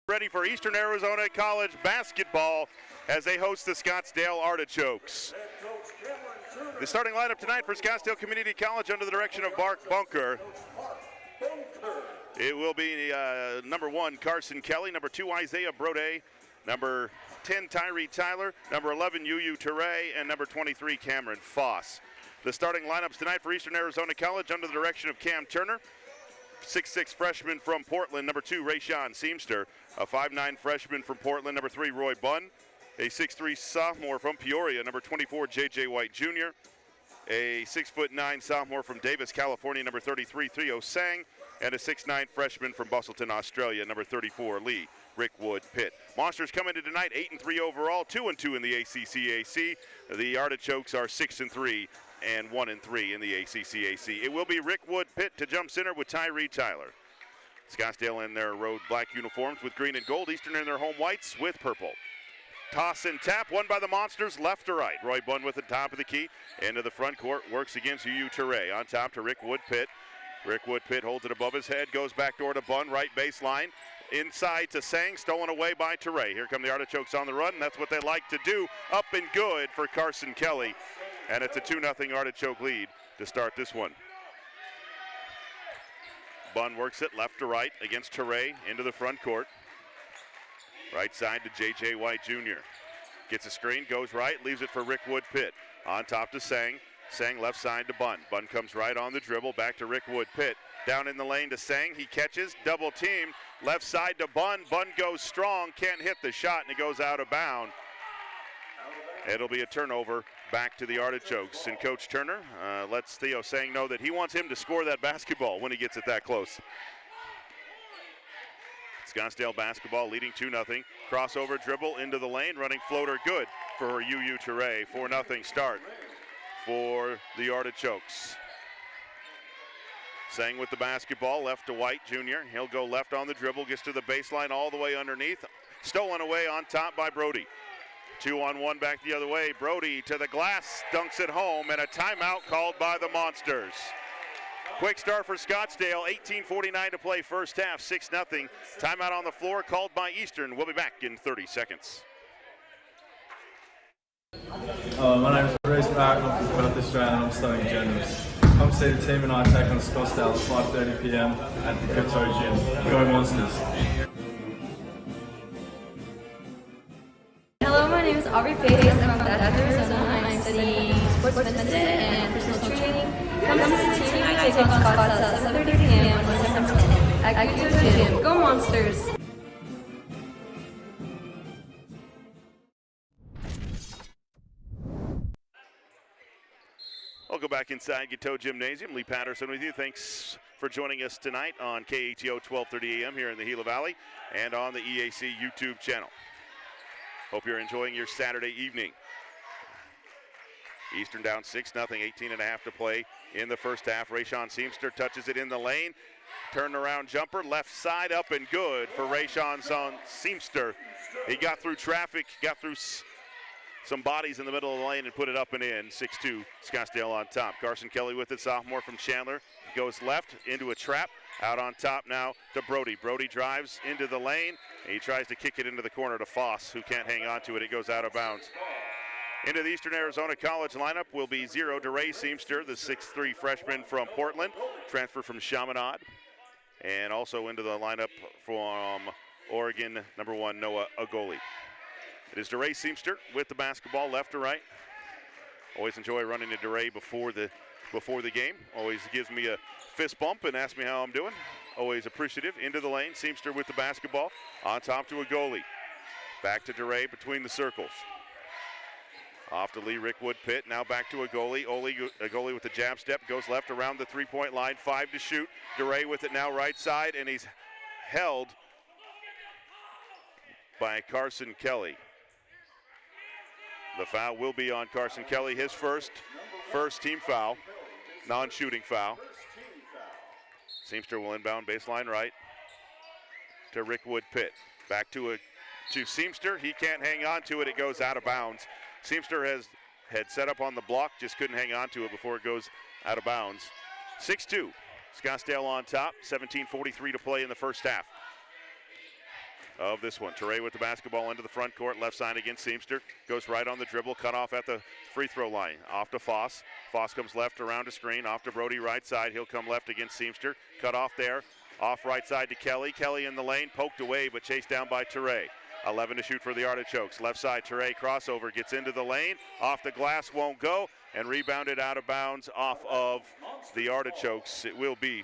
Ready for Eastern Arizona College basketball as they host the Scottsdale Artichokes. The starting lineup tonight for Scottsdale Community College under the direction of Mark Bunker. It will be number 1, Carson Kelly, number 2, Isaiah Brode, number 10, Tyree Tyler, number 11, Yu Ture, and number 23, Cameron Foss. The starting lineups tonight for Eastern Arizona College under the direction of Cam Turner, 6'6" freshman from Portland, number 2, Rayshawn Seamster, a 5'9" freshman from Portland, number 3, Roy Bunn, a 6'3" sophomore from Peoria, number 24, J.J. White Jr., a 6'9" sophomore from Davis, California, number 33, Theo Sang, and a 6'9" freshman from Bustleton, Australia, number 34, Lee Rickwood Pitt. Monsters come into tonight 8-3 overall, 2-2 in the ACCAC. The Artichokes are 6-3 and 1-3 in the ACCAC. It will be Rickwood Pitt to jump center with Tyree Tyler. Scottsdale in their road black uniforms with green and gold. Eastern in their home whites with purple. Toss and tap, won by the Monsters, left to right. Roy Bunn with the top of the key. Into the front court, works against Yu Ture. On top to Rickwood Pitt. Rickwood Pitt holds it above his head, goes back door to Bunn, right baseline. Inside to Sang, stolen away by Ture. Here come the Artichokes on the run, and that's what they like to do. Up and good for Carson Kelly. And it's a 2-0 Artichoke lead to start this one. Bunn works it left to right against Ture into the front court. Right side to J.J. White Jr. Gets a screen, goes right, leaves it for Rickwood Pitt. On top to Sang. Sang left side to Bunn. Bunn comes right on the dribble, back to Rickwood Pitt. Down in the lane to Sang, he catches, double teamed, left side to Bunn. Bunn goes strong, can't hit the shot, and it goes out of bounds. It'll be a turnover back to the Artichokes. And Coach Turner lets Theo Sang know that he wants him to score that basketball when he gets it that close. Scottsdale basketball leading 2-0. Crossover dribble into the lane, running floater good for Yu Ture. 4-0 start for the Artichokes. Sang with the basketball, left to White Jr. He'll go left on the dribble, gets to the baseline all the way underneath. Stolen away on top by Brody. 2-on-1 back the other way. Brody to the glass, dunks it home, and a timeout called by the Monsters. Quick start for Scottsdale, 18:49 to play first half, 6-0. Timeout on the floor called by Eastern. We'll be back in 30 seconds. My name is Reese Park, I'm from Perth, Australia, and I'm studying journalism. Come see the team and I take on Scottsdale at 5:30 p.m. at the KATO gym. Go Monsters! Hello, my name is Aubrey Pace. I'm from Patterson. I'm studying sports medicine and personal training. Come see the team and I take on Scottsdale at 7:30 p.m. on December 10th at KATO gym. Go Monsters! We'll go back inside KATO Gymnasium. Lee Patterson with you. Thanks for joining us tonight on KATO 1230 AM here in the Gila Valley and on the EAC YouTube channel. Hope you're enjoying your Saturday evening. Eastern down 6-0, 18.5 to play in the first half. Rayshawn Seamster touches it in the lane. Turnaround jumper, left side up and good for Rayshawn Seamster. He got through traffic, got through some bodies in the middle of the lane and put it up and in. 6-2, Scottsdale on top. Carson Kelly with it, sophomore from Chandler. Goes left into a trap. Out on top now to Brody. Brody drives into the lane. And he tries to kick it into the corner to Foss, who can't hang on to it. It goes out of bounds. Into the Eastern Arizona College lineup will be 0 DeRay Seamster, the 6'3" freshman from Portland, transfer from Chaminade. And also into the lineup from Oregon, number 1, Noah Agoli. It is DeRay Seamster with the basketball, left to right. Always enjoy running to DeRay before the game. Always gives me a fist bump and asks me how I'm doing. Always appreciative. Into the lane, Seamster with the basketball. On top to Agoli. Back to DeRay between the circles. Off to Lee Rickwood Pitt. Now back to Agoli. Agoli with the jab step. Goes left around the three-point line. 5 to shoot. DeRay with it now right side, and he's held by Carson Kelly. The foul will be on Carson Kelly, his first team foul, non-shooting foul. Seamster will inbound baseline right to Rickwood Pitt. Back to Seamster. He can't hang on to it. It goes out of bounds. Seamster had set up on the block, just couldn't hang on to it before it goes out of bounds. 6-2. Scottsdale on top. 17:43 to play in the first half. of this one. Teray with the basketball into the front court, left side against Seamster. Goes right on the dribble, cut off at the free throw line. Off to Foss. Foss comes left around a screen, off to Brody right side. He'll come left against Seamster. Cut off there. Off right side to Kelly. Kelly in the lane, poked away, but chased down by Teray. 11 to shoot for the Artichokes. Left side, Teray crossover, gets into the lane. Off the glass, won't go, and rebounded out of bounds off of the Artichokes. It will be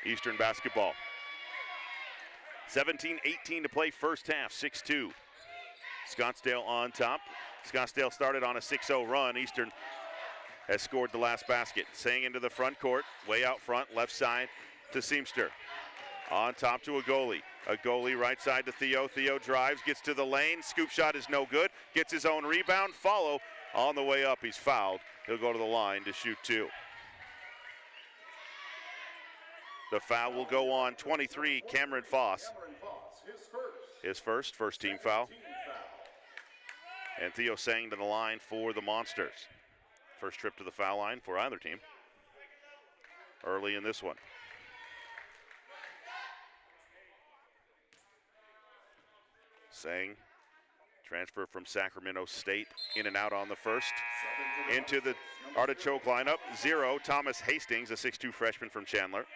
Eastern basketball. 17-18 to play first half, 6-2. Scottsdale on top. Scottsdale started on a 6-0 run. Eastern has scored the last basket. Saying into the front court, way out front, left side to Seamster. On top to a goalie right side to Theo. Theo drives, gets to the lane. Scoop shot is no good. Gets his own rebound. Follow on the way up. He's fouled. He'll go to the line to shoot 2. The foul will go on 23, Cameron Foss. His first team foul. And Theo Sang to the line for the Monsters. First trip to the foul line for either team early in this one. Sang, transfer from Sacramento State, in and out on the first. Into the Artichoke lineup, 0, Thomas Hastings, a 6'2 freshman from Chandler.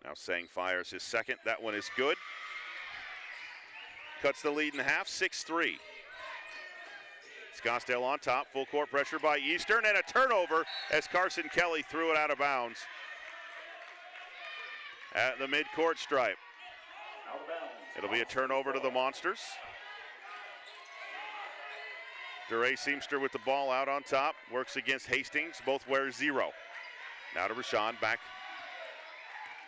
Now Sang fires his second, that one is good. Cuts the lead in half, 6-3. Scottsdale on top, full court pressure by Eastern, and a turnover as Carson Kelly threw it out of bounds at the mid-court stripe. It'll be a turnover to the Monsters. DeRay Seamster with the ball out on top, works against Hastings, both wear 0. Now to Rashawn, back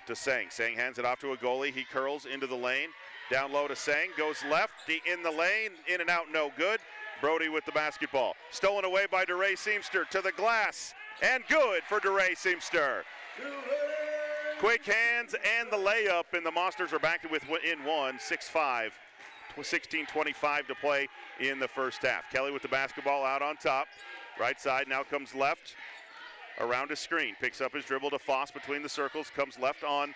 to Sang. Sang hands it off to a goalie, he curls into the lane. Down low to Sang, goes left, in the lane, in and out, no good. Brody with the basketball. Stolen away by DeRay Seamster to the glass, and good for DeRay Seamster. Quick hands and the layup, and the Monsters are back in one, 6-5. 16:25 to play in the first half. Kelly with the basketball out on top. Right side now comes left around a screen. Picks up his dribble to Foss between the circles. Comes left on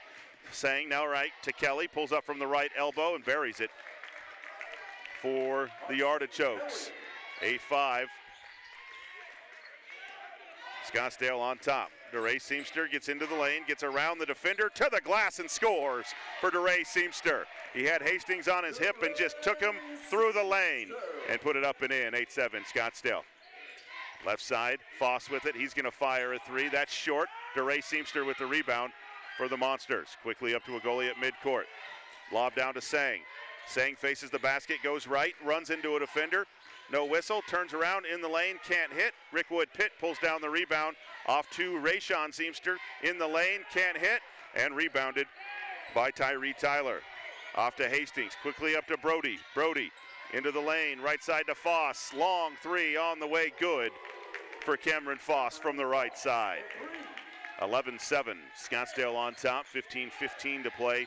Sang, now right to Kelly. Pulls up from the right elbow and buries it for the Artichokes. 8-5. Scottsdale on top. DeRay Seamster gets into the lane, gets around the defender to the glass and scores for DeRay Seamster. He had Hastings on his hip and just took him through the lane and put it up and in. 8-7 Scottsdale. Left side, Foss with it. He's going to fire a 3. That's short. DeRay Seamster with the rebound for the Monsters. Quickly up to a goalie at midcourt. Lob down to Sang. Sang faces the basket, goes right, runs into a defender. No whistle, turns around in the lane, can't hit. Rickwood Pitt pulls down the rebound off to Rayshawn Seamster in the lane, can't hit, and rebounded by Tyree Tyler. Off to Hastings, quickly up to Brody. Brody into the lane, right side to Foss. Long 3 on the way, good for Cameron Foss from the right side. 11-7, Scottsdale on top, 15-15 to play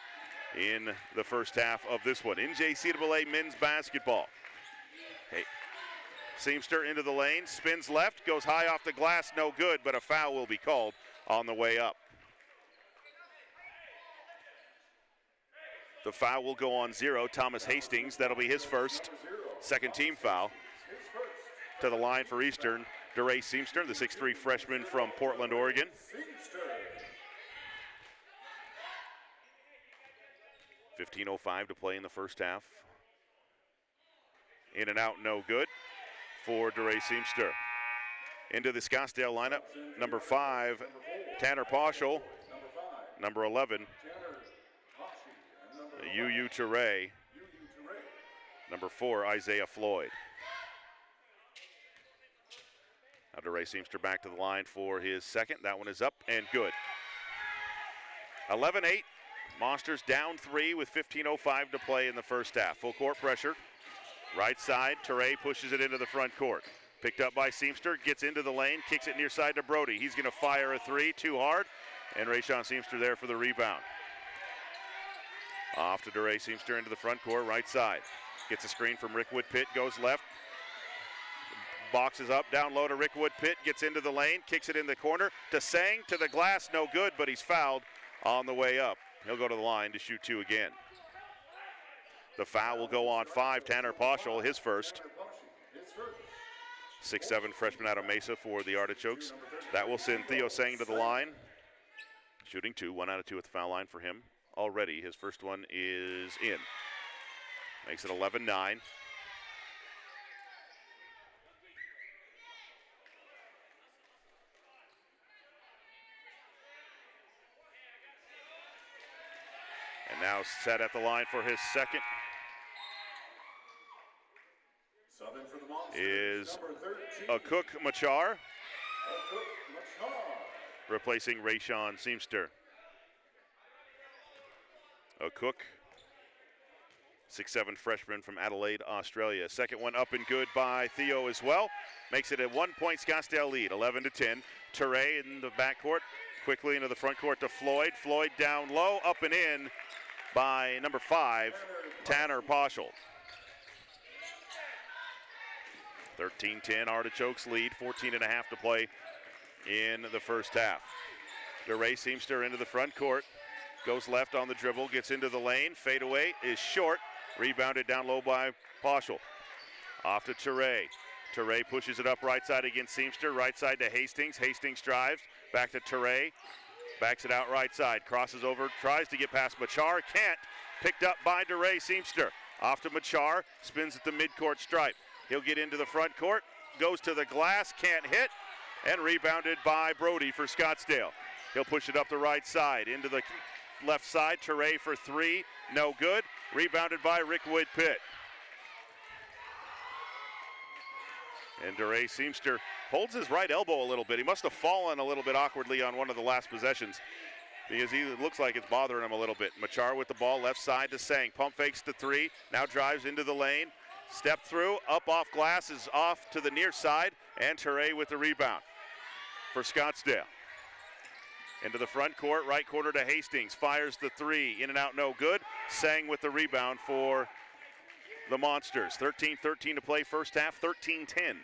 in the first half of this one. NJCAA men's basketball. Hey, Seamster into the lane, spins left, goes high off the glass, no good, but a foul will be called on the way up. The foul will go on 0, Thomas Hastings. That'll be his first, second team foul. To the line for Eastern, DeRay Seamster, the 6'3 freshman from Portland, Oregon. .15:05 to play in the first half. In and out, no good for DeRay Seamster. Into the Scottsdale lineup, number 5, Tanner Pauschel. Number 11, UU Teray. Number 4, Isaiah Floyd. Now DeRay Seamster back to the line for his second. That one is up and good. 11-8. Monsters down 3 with 15:05 to play in the first half. Full court pressure. Right side, Teray pushes it into the front court. Picked up by Seamster, gets into the lane, kicks it near side to Brody. He's going to fire a 3, too hard, and Rayshawn Seamster there for the rebound. Off to DeRay Seamster into the front court, right side. Gets a screen from Rickwood Pitt, goes left. Boxes up, down low to Rickwood Pitt, gets into the lane, kicks it in the corner to Sang, to the glass, no good, but he's fouled on the way up. He'll go to the line to shoot 2 again. The foul will go on 5, Tanner Poschel, his first. 6'7" freshman out of Mesa for the Artichokes. That will send Theo Sang to the line. Shooting 2, 1 out of 2 at the foul line for him already. His first one is in. Makes it 11-9. And now set at the line for his second is Akuk Machar, replacing Rayshawn Seamster. Akuk, 6'7" freshman from Adelaide, Australia. Second one up and good by Theo as well. Makes it a 1-point Scottsdale lead, 11-10. Teray in the backcourt, quickly into the front court to Floyd. Floyd down low, up and in by number 5, Tanner Poschel. 13-10, Artichokes lead, 14 and a half to play in the first half. DeRay Seamster into the front court, goes left on the dribble, gets into the lane, fadeaway is short, rebounded down low by Poschel. Off to Teray. Teray pushes it up right side against Seamster, right side to Hastings. Hastings drives, back to Teray, backs it out right side, crosses over, tries to get past Machar, can't. Picked up by DeRay Seamster. Off to Machar, spins at the midcourt stripe. He'll get into the front court, goes to the glass, can't hit, and rebounded by Brody for Scottsdale. He'll push it up the right side, into the left side, Teray for 3, no good. Rebounded by Rickwood Pitt. And DeRay Seamster holds his right elbow a little bit. He must have fallen a little bit awkwardly on one of the last possessions because he looks like it's bothering him a little bit. Machar with the ball, left side to Sang. Pump fakes to 3, now drives into the lane. Step through, up off glass, is off to the near side, and Teray with the rebound for Scottsdale. Into the front court, right corner to Hastings, fires the 3, in and out, no good. Sang with the rebound for the Monsters. 13-13 to play first half, 13-10.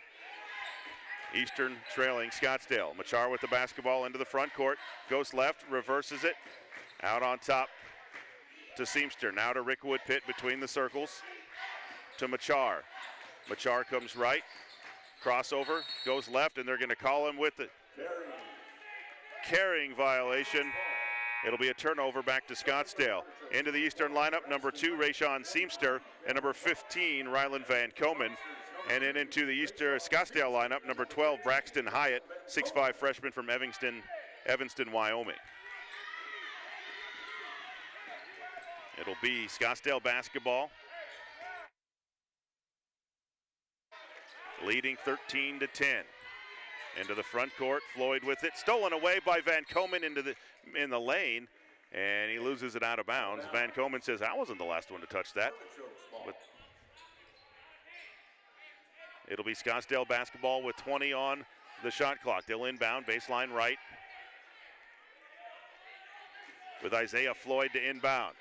Eastern trailing Scottsdale. Machar with the basketball into the front court, goes left, reverses it, out on top to Seamster. Now to Rickwood Pitt between the circles. To Machar. Machar comes right, crossover, goes left, and they're going to call him with the carrying violation. It'll be a turnover back to Scottsdale. Into the Eastern lineup, number 2, Rayshawn Seamster, and number 15, Ryland Van Komen. And then into the Scottsdale lineup, number 12, Braxton Hyatt, 6'5" freshman from Evanston, Wyoming. It'll be Scottsdale basketball, leading 13-10. Into the front court, Floyd with it, stolen away by Van Komen in the lane, and he loses it out of bounds. Van Komen says, I wasn't the last one to touch that. But it'll be Scottsdale basketball with 20 on the shot clock. They'll inbound, baseline right, with Isaiah Floyd to inbound.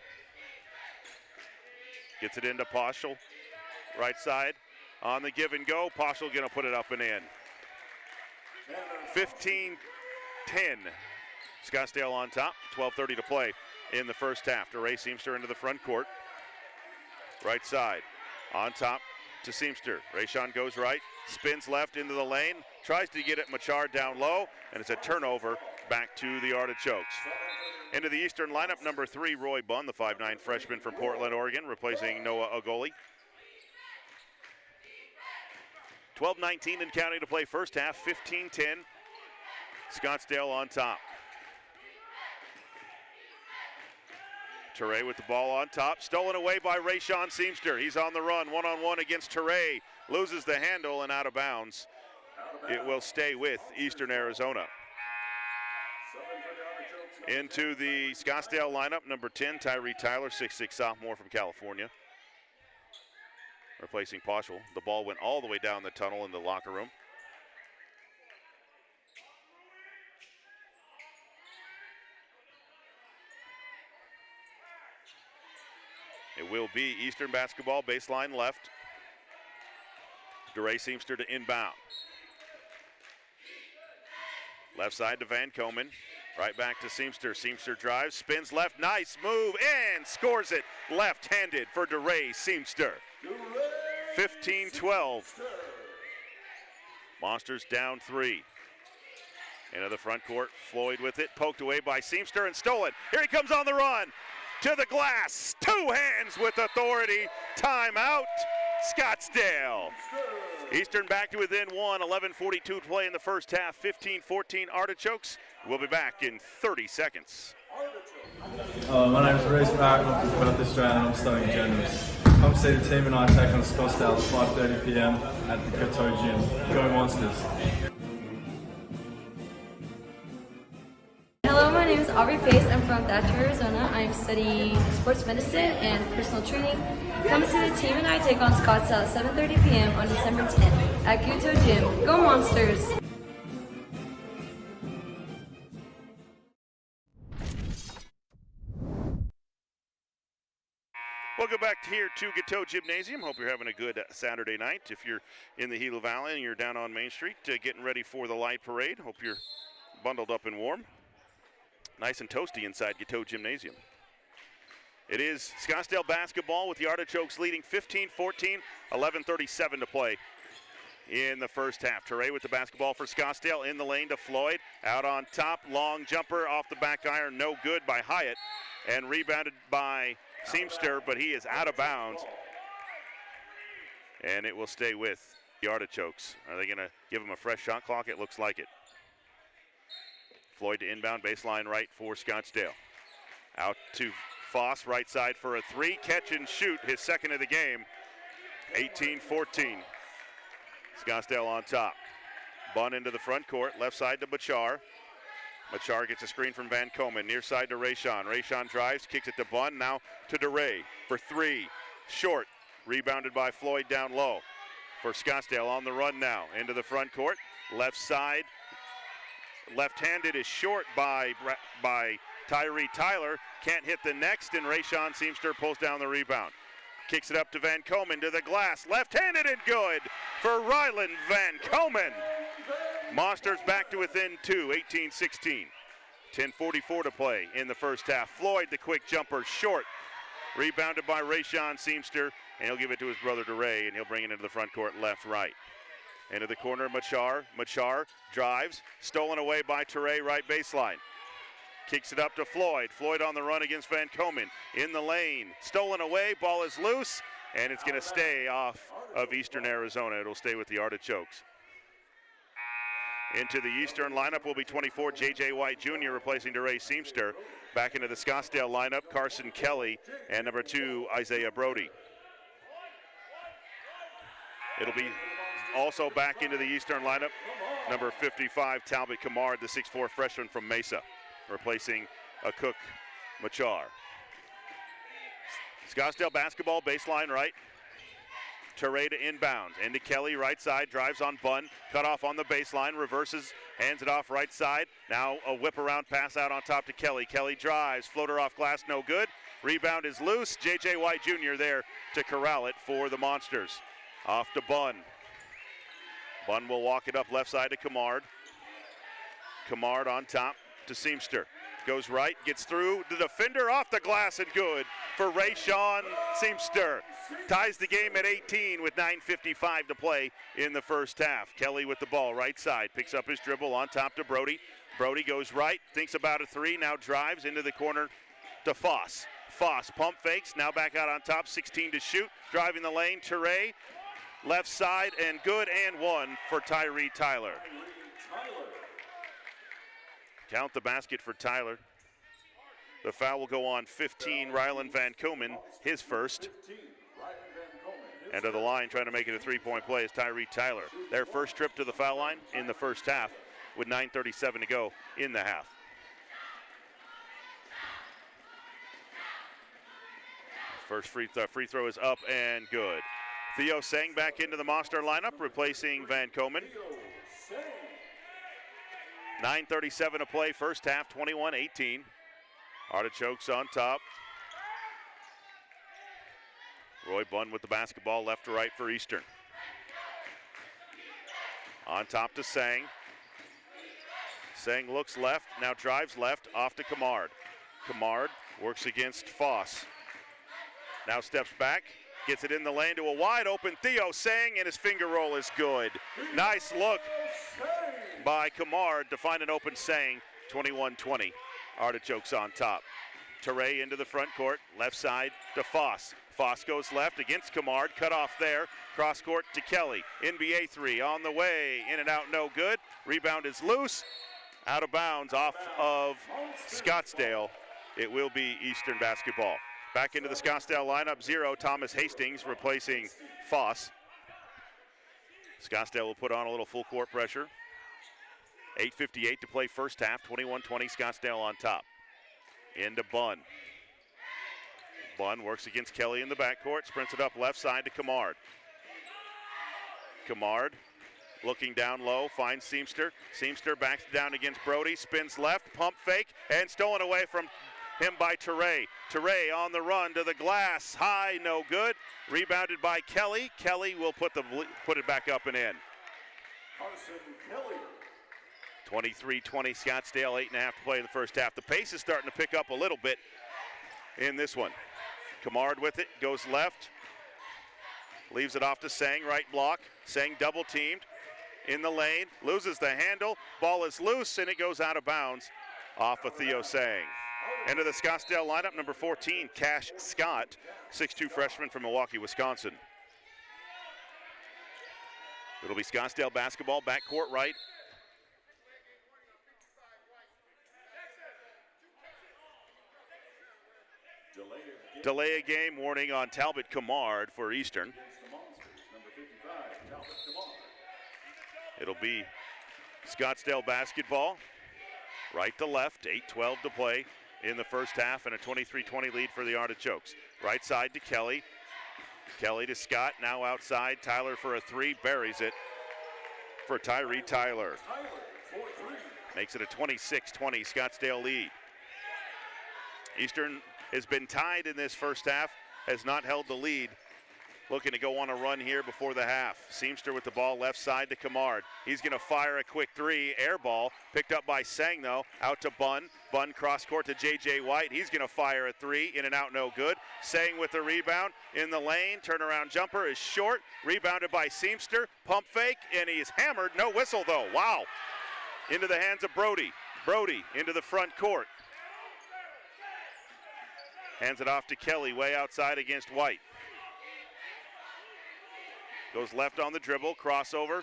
Gets it into Poschel, right side. On the give and go, Poschel gonna put it up and in. 15-10, Scottsdale on top, 12:30 to play in the first half. DeRay Seamster into the front court, right side, on top to Seamster. Rayshawn goes right, spins left into the lane, tries to get it Machar down low, and it's a turnover back to the Artichokes. Into the Eastern lineup, number 3, Roy Bunn, the 5'9" freshman from Portland, Oregon, replacing Noah Agoli. 12-19 and counting to play first half, 15-10. Scottsdale on top. Teray with the ball on top, stolen away by Rayshawn Seamster. He's on the run, one-on-one against Teray. Loses the handle and out of bounds. It will stay with Eastern Arizona. Into the Scottsdale lineup, number 10, Tyree Tyler, 6'6" sophomore from California, replacing Poschel. The ball went all the way down the tunnel in the locker room. It will be Eastern basketball, baseline left. DeRay Seamster to inbound. Left side to Van Komen. Right back to Seamster. Seamster drives, spins left, nice move, and scores it left-handed for DeRay Seamster. 15-12. Monsters down 3. Into the front court, Floyd with it, poked away by Seamster and stolen. Here he comes on the run, to the glass, 2 hands with authority, timeout, Scottsdale. Eastern back to within 1, 11:42 to play in the first half, 15-14 Artichokes. We'll be back in 30 seconds. My name is Reese Barrett, I'm from Perth, Australia, and I'm studying journalism. Come see the team and I take on Scottsdale at 5:30 p.m. at the KATO gym. Go Monsters! Hello, my name is Aubrey Pace. I'm from Thatcher, Arizona. I'm studying sports medicine and personal training. Come see the team and I take on Scottsdale at 7:30 p.m. on December 10th at KATO Gym. Go Monsters! Welcome back here to KATO Gymnasium. Hope you're having a good Saturday night. If you're in the Gila Valley and you're down on Main Street getting ready for the light parade, hope you're bundled up and warm. Nice and toasty inside KATO Gymnasium. It is Scottsdale basketball with the Artichokes leading 15-14, 11:37 to play in the first half. Teray with the basketball for Scottsdale in the lane to Floyd. Out on top, long jumper off the back iron, no good by Hyatt, and rebounded by Seamster, but he is out of bounds. And it will stay with the Artichokes. Are they going to give him a fresh shot clock? It looks like it. Floyd to inbound, baseline right for Scottsdale. Out to Foss, right side for a 3. Catch and shoot, his second of the game. 18-14. Scottsdale on top. Bunn into the front court, left side to Bachar. Bachar gets a screen from Van Komen, near side to Rayshawn. Rayshawn drives, kicks it to Bunn, now to DeRay for 3. Short, rebounded by Floyd down low. For Scottsdale on the run now, into the front court. Left side, left-handed is short by Tyree Tyler. Can't hit the next, and Rayshawn Seamster pulls down the rebound. Kicks it up to Van Komen to the glass. Left-handed and good for Ryland Van Komen. Monsters back to within 2, 18-16. 10:44 to play in the first half. Floyd, the quick jumper, short. Rebounded by Rayshawn Seamster, and he'll give it to his brother DeRay, and he'll bring it into the front court left-right. Into the corner, Machar. Machar drives, stolen away by Teray, right baseline. Kicks it up to Floyd. Floyd on the run against Van Komen. In the lane, stolen away, ball is loose, and it's going to stay off of Eastern Arizona. It'll stay with the Artichokes. Into the Eastern lineup will be 24, J.J. White Jr. replacing DeRay Seamster. Back into the Scottsdale lineup, Carson Kelly and number 2, Isaiah Brody. It'll be also back into the Eastern lineup, number 55, Talbot Kamard, the 6'4 freshman from Mesa, replacing a Cook Machar. Scottsdale basketball, baseline right. Teray to inbound, into Kelly, right side, drives on Bunn, cut off on the baseline, reverses, hands it off right side. Now a whip around pass out on top to Kelly. Kelly drives, floater off glass, no good. Rebound is loose. J.J. White Jr. there to corral it for the Monsters. Off to Bunn. Bunn will walk it up left side to Kamard. Kamard on top to Seamster. Goes right, gets through, the defender off the glass and good for Rayshawn Seamster. Ties the game at 18 with 9:55 to play in the first half. Kelly with the ball, right side, picks up his dribble on top to Brody. Brody goes right, thinks about a 3, now drives into the corner to Foss. Foss pump fakes, now back out on top, 16 to shoot, driving the lane, Teray, left side and good, and 1 for Tyree Tyler. Count the basket for Tyler. The foul will go on 15, Ryland Van Komen, his first. And to the line, trying to make it a 3-point play is Tyree Tyler. Their first trip to the foul line in the first half with 9:37 to go in the half. First free throw is up and good. Theo Sang back into the Monster lineup, replacing Van Komen. 9:37 to play, first half, 21-18. Artichokes on top. Roy Bunn with the basketball, left to right for Eastern. On top to Sang. Sang looks left, now drives left, off to Kamard. Kamard works against Foss. Now steps back, gets it in the lane to a wide open Theo Sang, and his finger roll is good. Nice look by Kamard to find an open Sang. 21-20. Artichokes on top. Teray into the front court, left side to Foss. Foss goes left against Kamard, cut off there. Cross court to Kelly. NBA three on the way, in and out, no good. Rebound is loose, out of bounds off of Scottsdale. It will be Eastern basketball. Back into the Scottsdale lineup, 0, Thomas Hastings replacing Foss. Scottsdale will put on a little full court pressure. 8:58 to play first half, 21-20, Scottsdale on top. Into Bunn. Bunn works against Kelly in the backcourt, sprints it up left side to Kamard. Kamard looking down low, finds Seamster. Seamster backs down against Brody, spins left, pump fake, and stolen away from him by Teray. Teray on the run to the glass, high, no good. Rebounded by Kelly. Kelly will put it back up and in. 23-20 Scottsdale, 8.5 to play in the first half. The pace is starting to pick up a little bit in this one. Kamard with it, goes left. Leaves it off to Sang, right block. Sang double teamed in the lane, loses the handle. Ball is loose and it goes out of bounds off of Theo Sang. Into the Scottsdale lineup, number 14, Cash Scott, 6'2" freshman from Milwaukee, Wisconsin. It'll be Scottsdale basketball, backcourt right. Delay a game warning on Talbot Kamard for Eastern. It'll be Scottsdale basketball, right to left, 8:12 to play in the first half, and a 23-20 lead for the Artichokes. Right side to Kelly. Kelly to Scott, now outside. Tyler for a three, buries it for Tyree Tyler. Makes it a 26-20 Scottsdale lead. Eastern has been tied in this first half, has not held the lead. Looking to go on a run here before the half. Seamster with the ball left side to Kamard. He's going to fire a quick three, air ball, picked up by Sang though, out to Bunn. Bunn cross court to J.J. White. He's going to fire a three, in and out, no good. Sang with the rebound in the lane, turnaround jumper is short, rebounded by Seamster, pump fake, and he's hammered, no whistle though, wow. Into the hands of Brody. Brody into the front court. Hands it off to Kelly, way outside against White. Goes left on the dribble, crossover.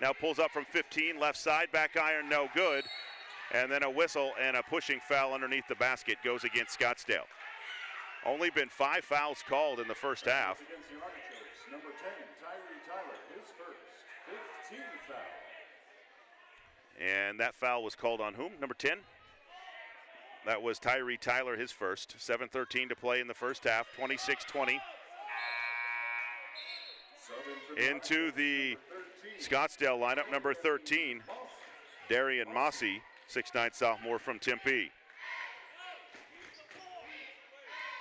Now pulls up from 15, left side, back iron, no good. And then a whistle and a pushing foul underneath the basket goes against Scottsdale. Only been 5 fouls called in the first half. Number 10, Tyree Tyler, his first, 15 foul. And that foul was called on whom? Number 10? That was Tyree Tyler, his first. 7:13 to play in the first half, 26-20. Into the Scottsdale lineup, number 13, Darian Mossy, 6'9" sophomore from Tempe.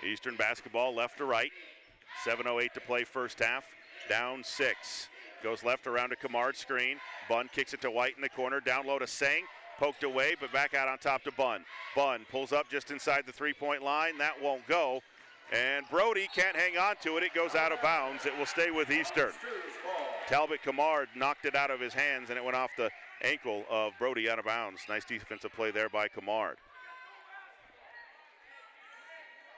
Eastern basketball left to right. 7:08 to play first half. Down 6. Goes left around to Kamard, screen. Bunn kicks it to White in the corner. Down low to Sang. Poked away, but back out on top to Bunn. Bunn pulls up just inside the three-point line. That won't go. And Brody can't hang on to it. It goes out of bounds. It will stay with Eastern. Talbot Kamard knocked it out of his hands, and it went off the ankle of Brody out of bounds. Nice defensive play there by Kamard.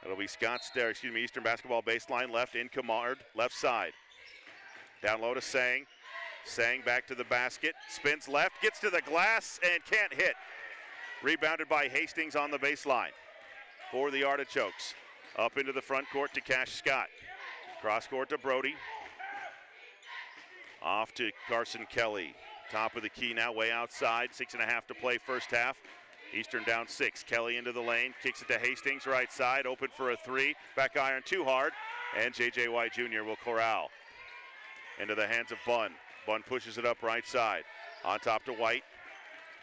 It'll be Eastern basketball baseline left in Kamard, left side. Down low to Sang. Sang back to the basket, spins left, gets to the glass, and can't hit. Rebounded by Hastings on the baseline for the Artichokes. Up into the front court to Cash Scott. Cross court to Brody. Off to Carson Kelly. Top of the key now, way outside. 6.5 to play first half. Eastern down 6. Kelly into the lane, kicks it to Hastings, right side, open for a three. Back iron too hard, and J.J. White Jr. will corral. Into the hands of Bunn. Bunn pushes it up right side. On top to White.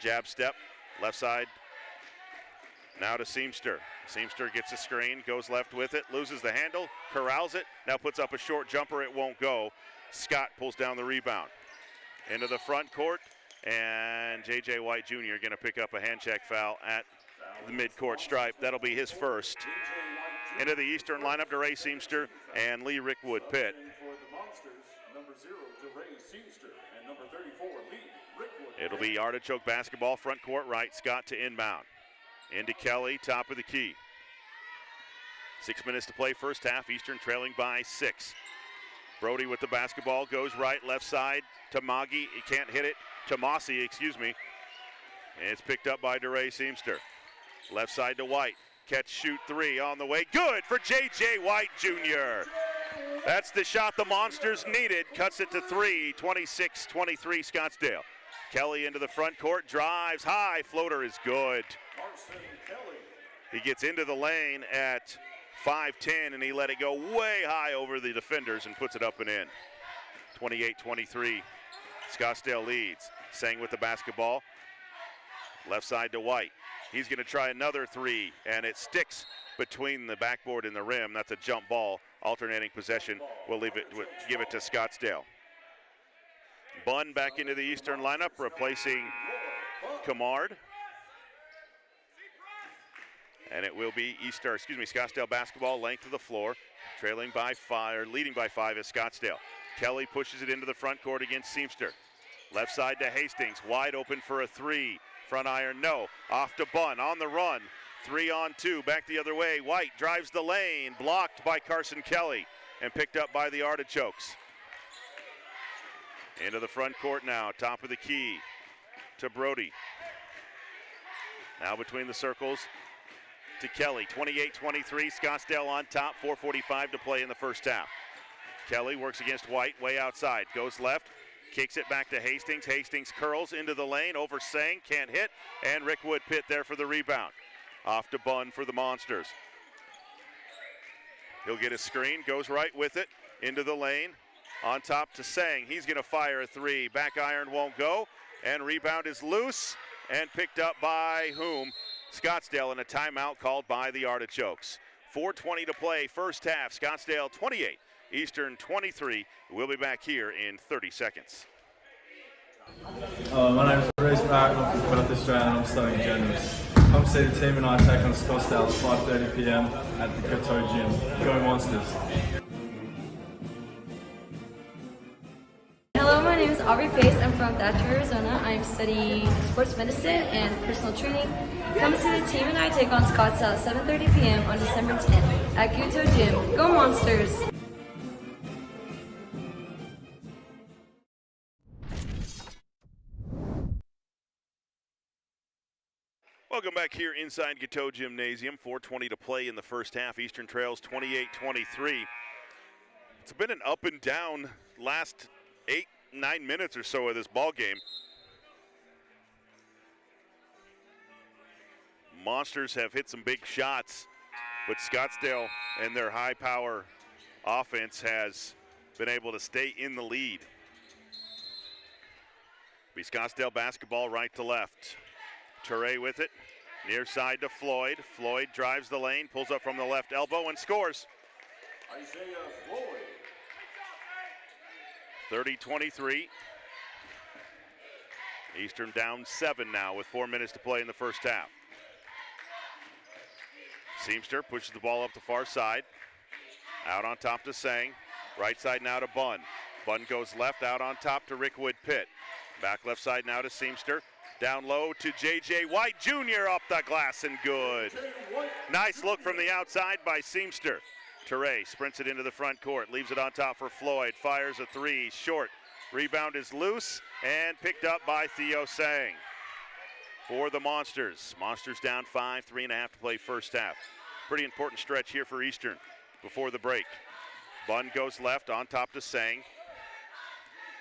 Jab step, left side. Now to Seamster. Seamster gets a screen, goes left with it, loses the handle, corrals it, now puts up a short jumper, it won't go. Scott pulls down the rebound. into the front court, and J.J. White Jr. going to pick up a hand check foul at the midcourt stripe. That'll be his first. Into the Eastern lineup, DeRay Seamster and Lee Rickwood Pitt. For the Monsters, number 0, DeRay Seamster, and number 34, Lee Rickwood. It'll be Artichoke basketball, front court right, Scott to inbound. Into Kelly, top of the key. 6 minutes to play, first half, Eastern trailing by 6. Brody with the basketball, goes right, left side to Maggi. He can't hit it. To Mossy, excuse me. And it's picked up by DeRay Seamster. Left side to White. Catch, shoot, 3 on the way. Good for J.J. White Jr. That's the shot the Monsters needed. Cuts it to 3, 26-23 Scottsdale. Kelly into the front court, drives high. Floater is good. He gets into the lane at 5'10", and he let it go way high over the defenders and puts it up and in. 28-23, Scottsdale leads. Sang with the basketball. Left side to White. He's going to try another 3, and it sticks between the backboard and the rim. That's a jump ball. Alternating possession. We'll give it to Scottsdale. Bunn back into the Eastern lineup, replacing Camard. And it will be Scottsdale basketball, length of the floor. Trailing by 5, or leading by 5 is Scottsdale. Kelly pushes it into the front court against Seamster. Left side to Hastings, wide open for a 3. Front iron, no. Off to Bunn, on the run. 3 on 2, back the other way. White drives the lane, blocked by Carson Kelly, and picked up by the Artichokes. Into the front court now, top of the key to Brody. Now between the circles to Kelly. 28-23, Scottsdale on top, 4:45 to play in the first half. Kelly works against White, way outside, goes left. Kicks it back to Hastings. Hastings curls into the lane, over Sang, can't hit, and Rickwood Pitt there for the rebound. Off to Bunn for the Monsters. He'll get a screen, goes right with it, into the lane. On top to Sang, he's gonna fire a 3. Back iron won't go, and rebound is loose, and picked up by whom? Scottsdale, and a timeout called by the Artichokes. 4:20 to play, first half, Scottsdale 28. Eastern 23. We'll be back here in 30 seconds. My name is DeRay Seamster. I'm from Patterson and I'm studying journalism. Come see the team and I take on Scottsdale at 5:30 p.m. at the KATO gym. Go Monsters! Hello, my name is Aubrey Pace. I'm from Thatcher, Arizona. I'm studying sports medicine and personal training. Come see the team and I take on Scottsdale at 7:30 p.m. on December 10th at KATO Gym. Go Monsters! Welcome back here inside KATO Gymnasium. 4:20 to play in the first half. Eastern trails 28-23. It's been an up and down last 8-9 minutes or so of this ball game. Monsters have hit some big shots, but Scottsdale and their high power offense has been able to stay in the lead. Be Scottsdale basketball right to left. Toure with it, near side to Floyd. Floyd drives the lane, pulls up from the left elbow and scores. Isaiah Floyd. 30-23. Eastern down 7 now with 4 minutes to play in the first half. Seamster pushes the ball up the far side. Out on top to Sang. Right side now to Bunn. Bunn goes left, out on top to Rickwood Pitt. Back left side now to Seamster. Down low to J.J. White Jr. up the glass and good. Nice look from the outside by Seamster. Toure sprints it into the front court, leaves it on top for Floyd, fires a 3, short. Rebound is loose and picked up by Theo Sang. For the Monsters. Monsters down 5, 3.5 to play first half. Pretty important stretch here for Eastern before the break. Bunn goes left, on top to Sang.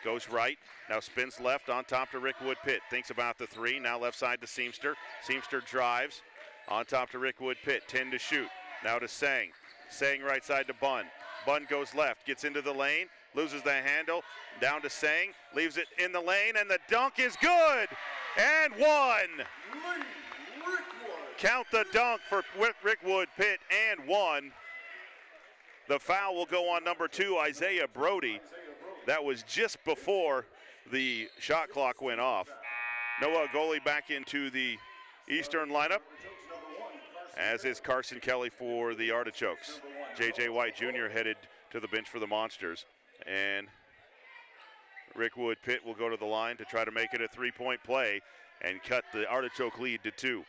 Goes right, now spins left, on top to Rickwood Pitt. Thinks about the 3, now left side to Seamster. Seamster drives, on top to Rickwood Pitt, 10 to shoot. Now to Sang. Sang right side to Bunn. Bunn goes left, gets into the lane, loses the handle, down to Sang, leaves it in the lane, and the dunk is good! And one! Count the dunk for Rickwood Pitt, and one. The foul will go on number 2, Isaiah Brody. That was just before the shot clock went off. Noah Agoli back into the Eastern lineup, as is Carson Kelly for the Artichokes. J.J. White Jr. headed to the bench for the Monsters. And Rick Wood Pitt will go to the line to try to make it a three-point play and cut the Artichoke lead to 2.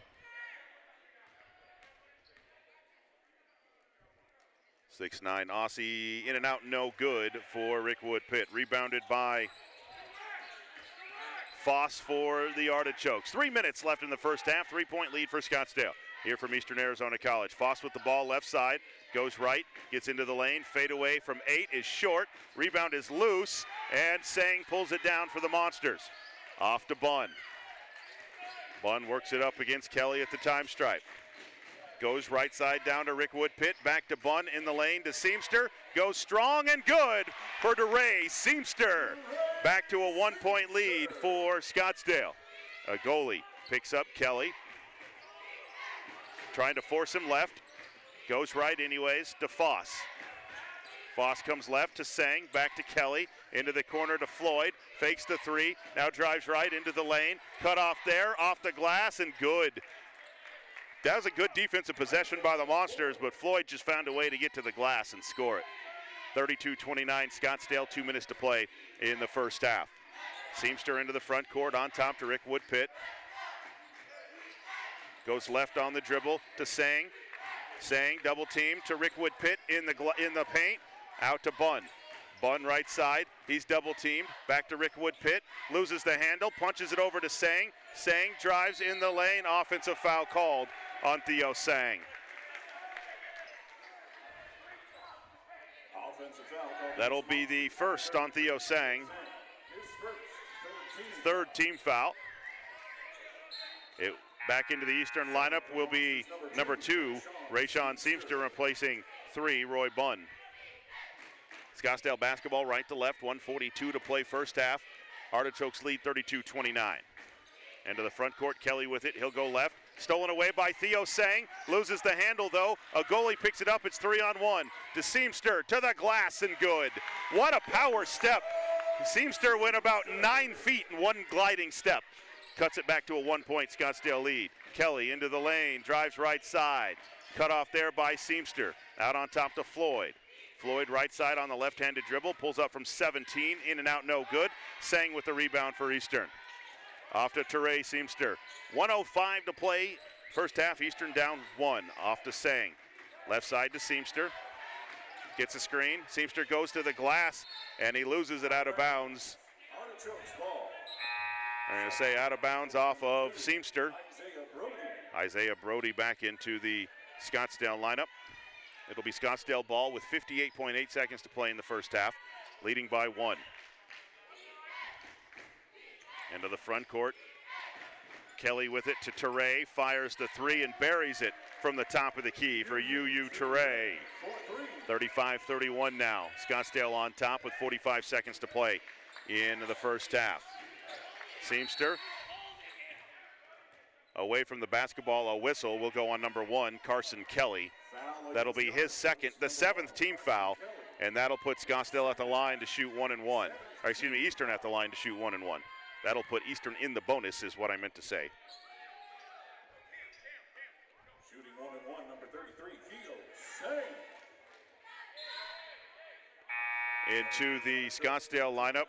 6'9" Aussie, in and out, no good for Rick Wood Pitt. Rebounded by Foss for the Artichokes. 3 minutes left in the first half. 3-point lead for Scottsdale. Here from Eastern Arizona College. Foss with the ball left side, goes right, gets into the lane, fade away from 8 is short. Rebound is loose, and Sang pulls it down for the Monsters. Off to Bunn. Bunn works it up against Kelly at the time stripe. Goes right side down to Rick Wood Pitt, back to Bunn in the lane to Seamster. Goes strong and good for DeRay. Seamster back to a 1-point lead for Scottsdale. A goalie picks up Kelly. Trying to force him left. Goes right anyways to Foss. Foss comes left to Sang, back to Kelly, into the corner to Floyd. Fakes the 3, now drives right into the lane. Cut off there, off the glass, and good. That was a good defensive possession by the Monsters, but Floyd just found a way to get to the glass and score it. 32-29 Scottsdale, 2 minutes to play in the first half. Seamster into the front court, on top to Rick Wood Pitt. Goes left on the dribble to Sang. Sang double team to Rick Wood Pitt in the paint. Out to Bunn. Bunn right side. He's double teamed. Back to Rick Wood Pitt. Loses the handle. Punches it over to Sang. Sang drives in the lane. Offensive foul called on Theo Sang. That'll be the first on Theo Sang. Third team foul. Back into the Eastern lineup will be number 2, Rayshawn Seamster, replacing 3, Roy Bunn. Scottsdale basketball right to left, 1:42 to play first half. Artichokes lead 32-29. Into the front court, Kelly with it, he'll go left. Stolen away by Theo Sang, loses the handle though. A goalie picks it up, it's 3-on-1. To Seamster, to the glass and good. What a power step. Seamster went about 9 feet in one gliding step. Cuts it back to a 1-point Scottsdale lead. Kelly into the lane, drives right side. Cut off there by Seamster. Out on top to Floyd. Floyd right side on the left-handed dribble, pulls up from 17, in and out, no good. Sang with the rebound for Eastern. Off to Teray Seamster. 1:05 to play. First half, Eastern down 1. Off to Sang. Left side to Seamster. Gets a screen. Seamster goes to the glass, and he loses it out of bounds. I'm going to say out of bounds off of Seamster. Isaiah Brody back into the Scottsdale lineup. It'll be Scottsdale ball with 58.8 seconds to play in the first half, leading by 1. Into the front court. Kelly with it to Teray, fires the 3 and buries it from the top of the key for UU Teray. 35-31 now. Scottsdale on top with 45 seconds to play in the first half. Seamster away from the basketball, a whistle will go on number 1, Carson Kelly. That'll be his second, the 7th team foul, and that'll put Scottsdale at the line to shoot 1-1. Or excuse me, Eastern at the line to shoot 1-1. That'll put Eastern in the bonus is what I meant to say. Shooting 1-1, number 33, Theo Sang. Into the Scottsdale lineup.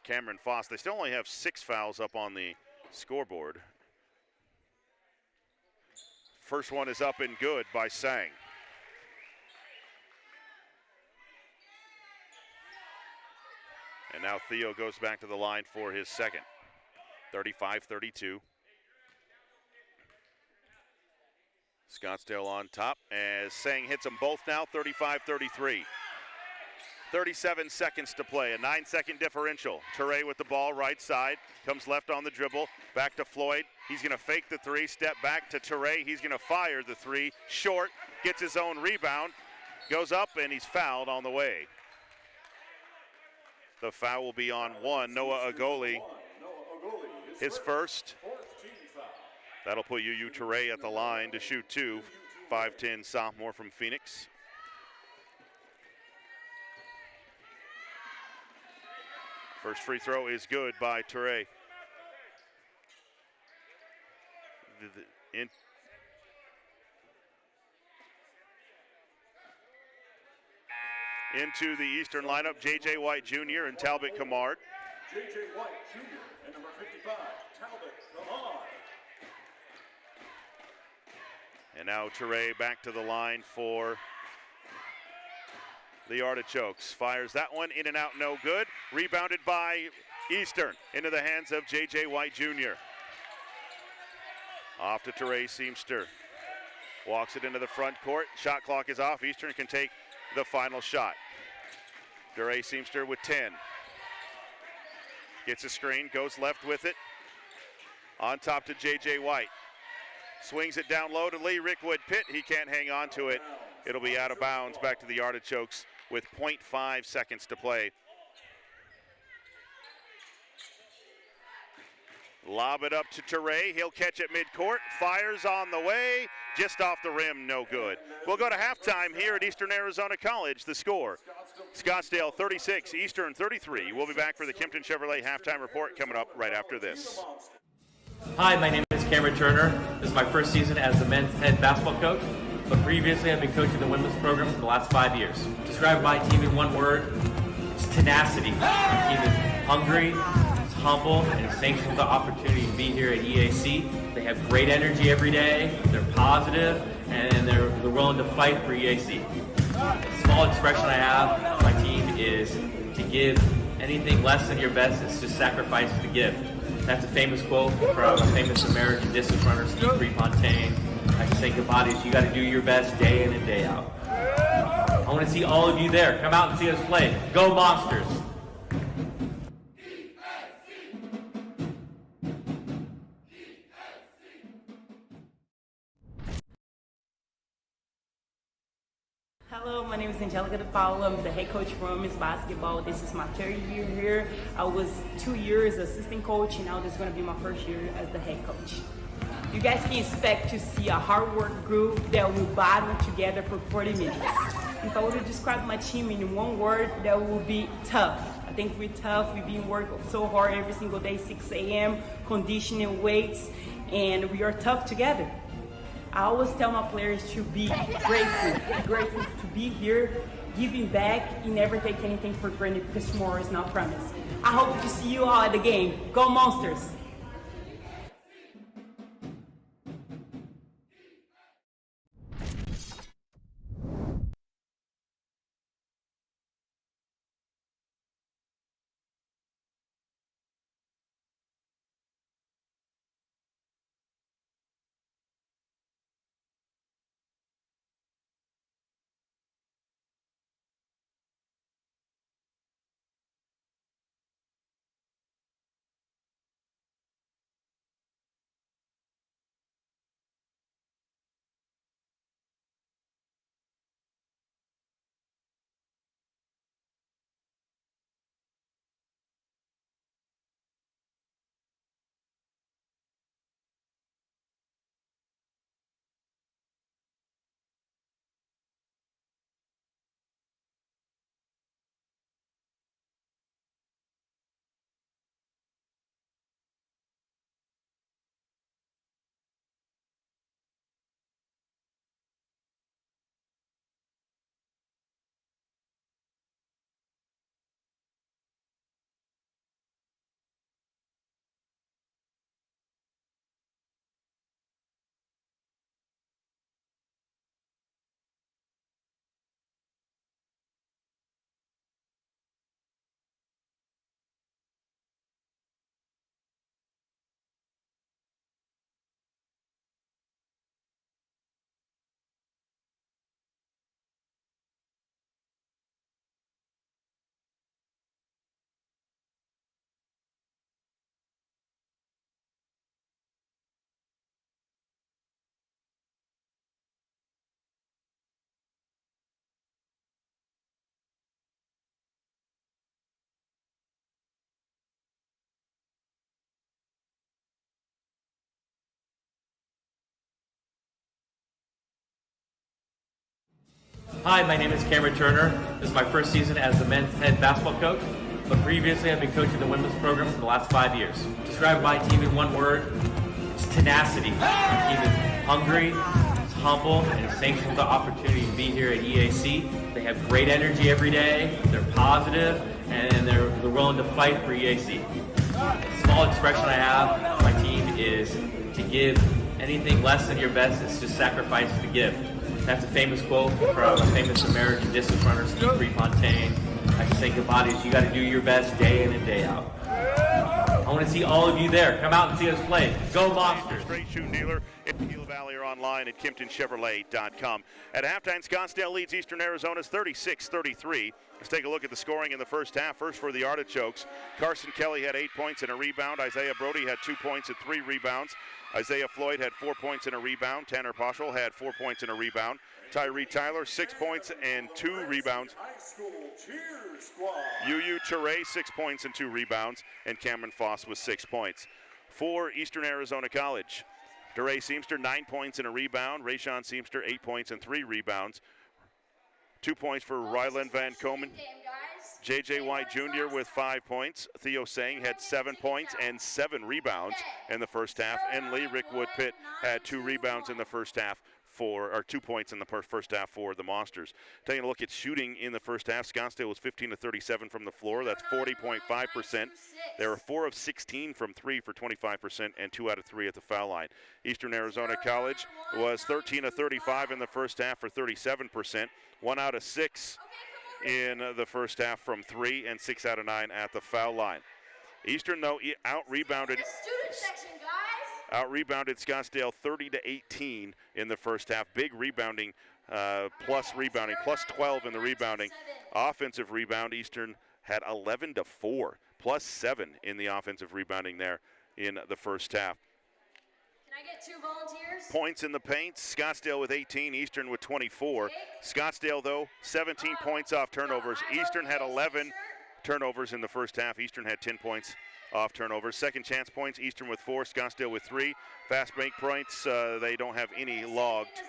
Cameron Foss. They still only have 6 fouls up on the scoreboard. First one is up and good by Sang. And now Theo goes back to the line for his second. 35-32. Scottsdale on top as Sang hits them both now, 35-33. 37 seconds to play, a 9-second differential. Teray with the ball, right side, comes left on the dribble, back to Floyd. He's gonna fake the 3, step back to Teray. He's gonna fire the 3, short, gets his own rebound, goes up, and he's fouled on the way. The foul will be on 1, Noah Agoli, his first. That'll put UU Teray at the line to shoot 2, 5'10" sophomore from Phoenix. First free throw is good by Toure. Into the Eastern lineup, J.J. White Jr. and Talbot Camard. J.J. White Jr. and number 55, Talbot Camard. And now Toure back to the line for the Artichokes. Fires that one in and out, no good. Rebounded by Eastern into the hands of J.J. White Jr. Off to Toure Seamster. Walks it into the front court. Shot clock is off. Eastern can take the final shot. Toure Seamster with 10. Gets a screen, goes left with it. On top to J.J. White. Swings it down low to Lee Rickwood Pitt. He can't hang on to it. It'll be out of bounds back to the Artichokes with 0.5 seconds to play. Lob it up to Toure. He'll catch it midcourt. Fires on the way. Just off the rim, no good. We'll go to halftime here at Eastern Arizona College. The score, Scottsdale 36, Eastern 33. We'll be back for the Kimpton Chevrolet halftime report coming up right after this. Hi, my name is Cameron Turner. This is my first season as the men's head basketball coach, but previously I've been coaching the women's program for the last 5 years. Describe my team in one word, it's tenacity. My team is hungry, it's humble, and it's thankful for the opportunity to be here at EAC. They have great energy every day, they're positive, and they're willing to fight for EAC. A small expression I have of my team is to give anything less than your best is to sacrifice the gift. That's a famous quote from a famous American distance runner, Steve Prefontaine. I just think about it, you got to do your best day in and day out. I want to see all of you there. Come out and see us play. Go Monsters! Hello, my name is Angelica DePaolo. I'm the head coach for women's basketball. This is my third year here. I was 2 years assistant coach, and now this is going to be my first year as the head coach. You guys can expect to see a hard work group that will battle together for 40 minutes. If I were to describe my team in one word, that would be tough. I think we're tough. We've been working so hard every single day, 6 a.m., conditioning weights, and we are tough together. I always tell my players to be grateful to be here, giving back, and never take anything for granted because tomorrow is not promised. I hope to see you all at the game. Go Monsters! Hi, my name is Cameron Turner. This is my first season as the men's head basketball coach, but previously I've been coaching the women's program for the last 5 years. Describe my team in one word, it's tenacity. My team is hungry, it's humble, and it's thankful for the opportunity to be here at EAC. They have great energy every day, they're positive, and they're willing to fight for EAC. A small expression I have, my team is to give anything less than your best is to sacrifice the gift. That's a famous quote from a famous American distance runner, Steve Prefontaine. I just think about it, you got to do your best day in and day out. I want to see all of you there. Come out and see us play. Go Monsters! Straight shoe dealer in Gila Valley or online at KimptonChevrolet.com. At halftime, Scottsdale leads Eastern Arizona's 36-33. Let's take a look at the scoring in the first half. First for the Artichokes, Carson Kelly had 8 points and a rebound. Isaiah Brody had 2 points and 3 rebounds. Isaiah Floyd had 4 points and a rebound. Tanner Poschel had 4 points and a rebound. Tyree Tyler, 6 points and 2 rebounds. UU Ture, 6 points and 2 rebounds. And Cameron Foss with 6 points. For Eastern Arizona College, DeRay Seamster, 9 points and a rebound. Rayshawn Seamster, 8 points and 3 rebounds. 2 points for Ryland Van Komen. J.J. White Jr. with 5 points. Theo Sang had 7 points and 7 rebounds in the first half. And Lee Rick Woodpit had 2 rebounds in the first half. 2 points in the first half for the Monsters. Taking a look at shooting in the first half, Scottsdale was 15-37 from the floor. That's 40.5%. They were 4 of 16 from 3 for 25% and 2 out of 3 at the foul line. Eastern Arizona College was 13 of 35 in the first half for 37%. 1 out of 6 in the first half from 3 and 6 out of 9 at the foul line. Eastern, though, out-rebounded Scottsdale 30-18 in the first half. Big rebounding, plus 12 in the rebounding. Offensive rebound, Eastern had 11-4, plus 7 in the offensive rebounding there in the first half. Can I get 2 volunteers? Points in the paint, Scottsdale with 18, Eastern with 24. Scottsdale, though, 17 points off turnovers. Eastern had 11 turnovers in the first half. Eastern had 10 points off turnovers. Second chance points, Eastern with 4, Scottsdale with 3. Fast break points, they don't have any logged.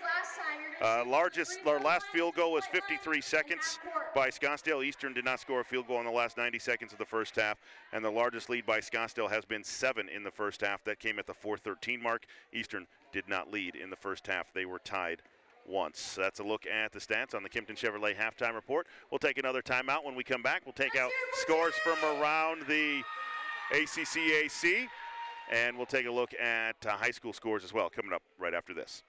Last field goal was 53 seconds by Scottsdale. Eastern did not score a field goal in the last 90 seconds of the first half, and the largest lead by Scottsdale has been 7 in the first half. That came at the 4:13 mark. Eastern did not lead in the first half. They were tied once. That's a look at the stats on the Kimpton Chevrolet halftime report. We'll take another timeout. When we come back, we'll take out scores from around the ACCAC, and we'll take a look at high school scores as well, coming up right after this.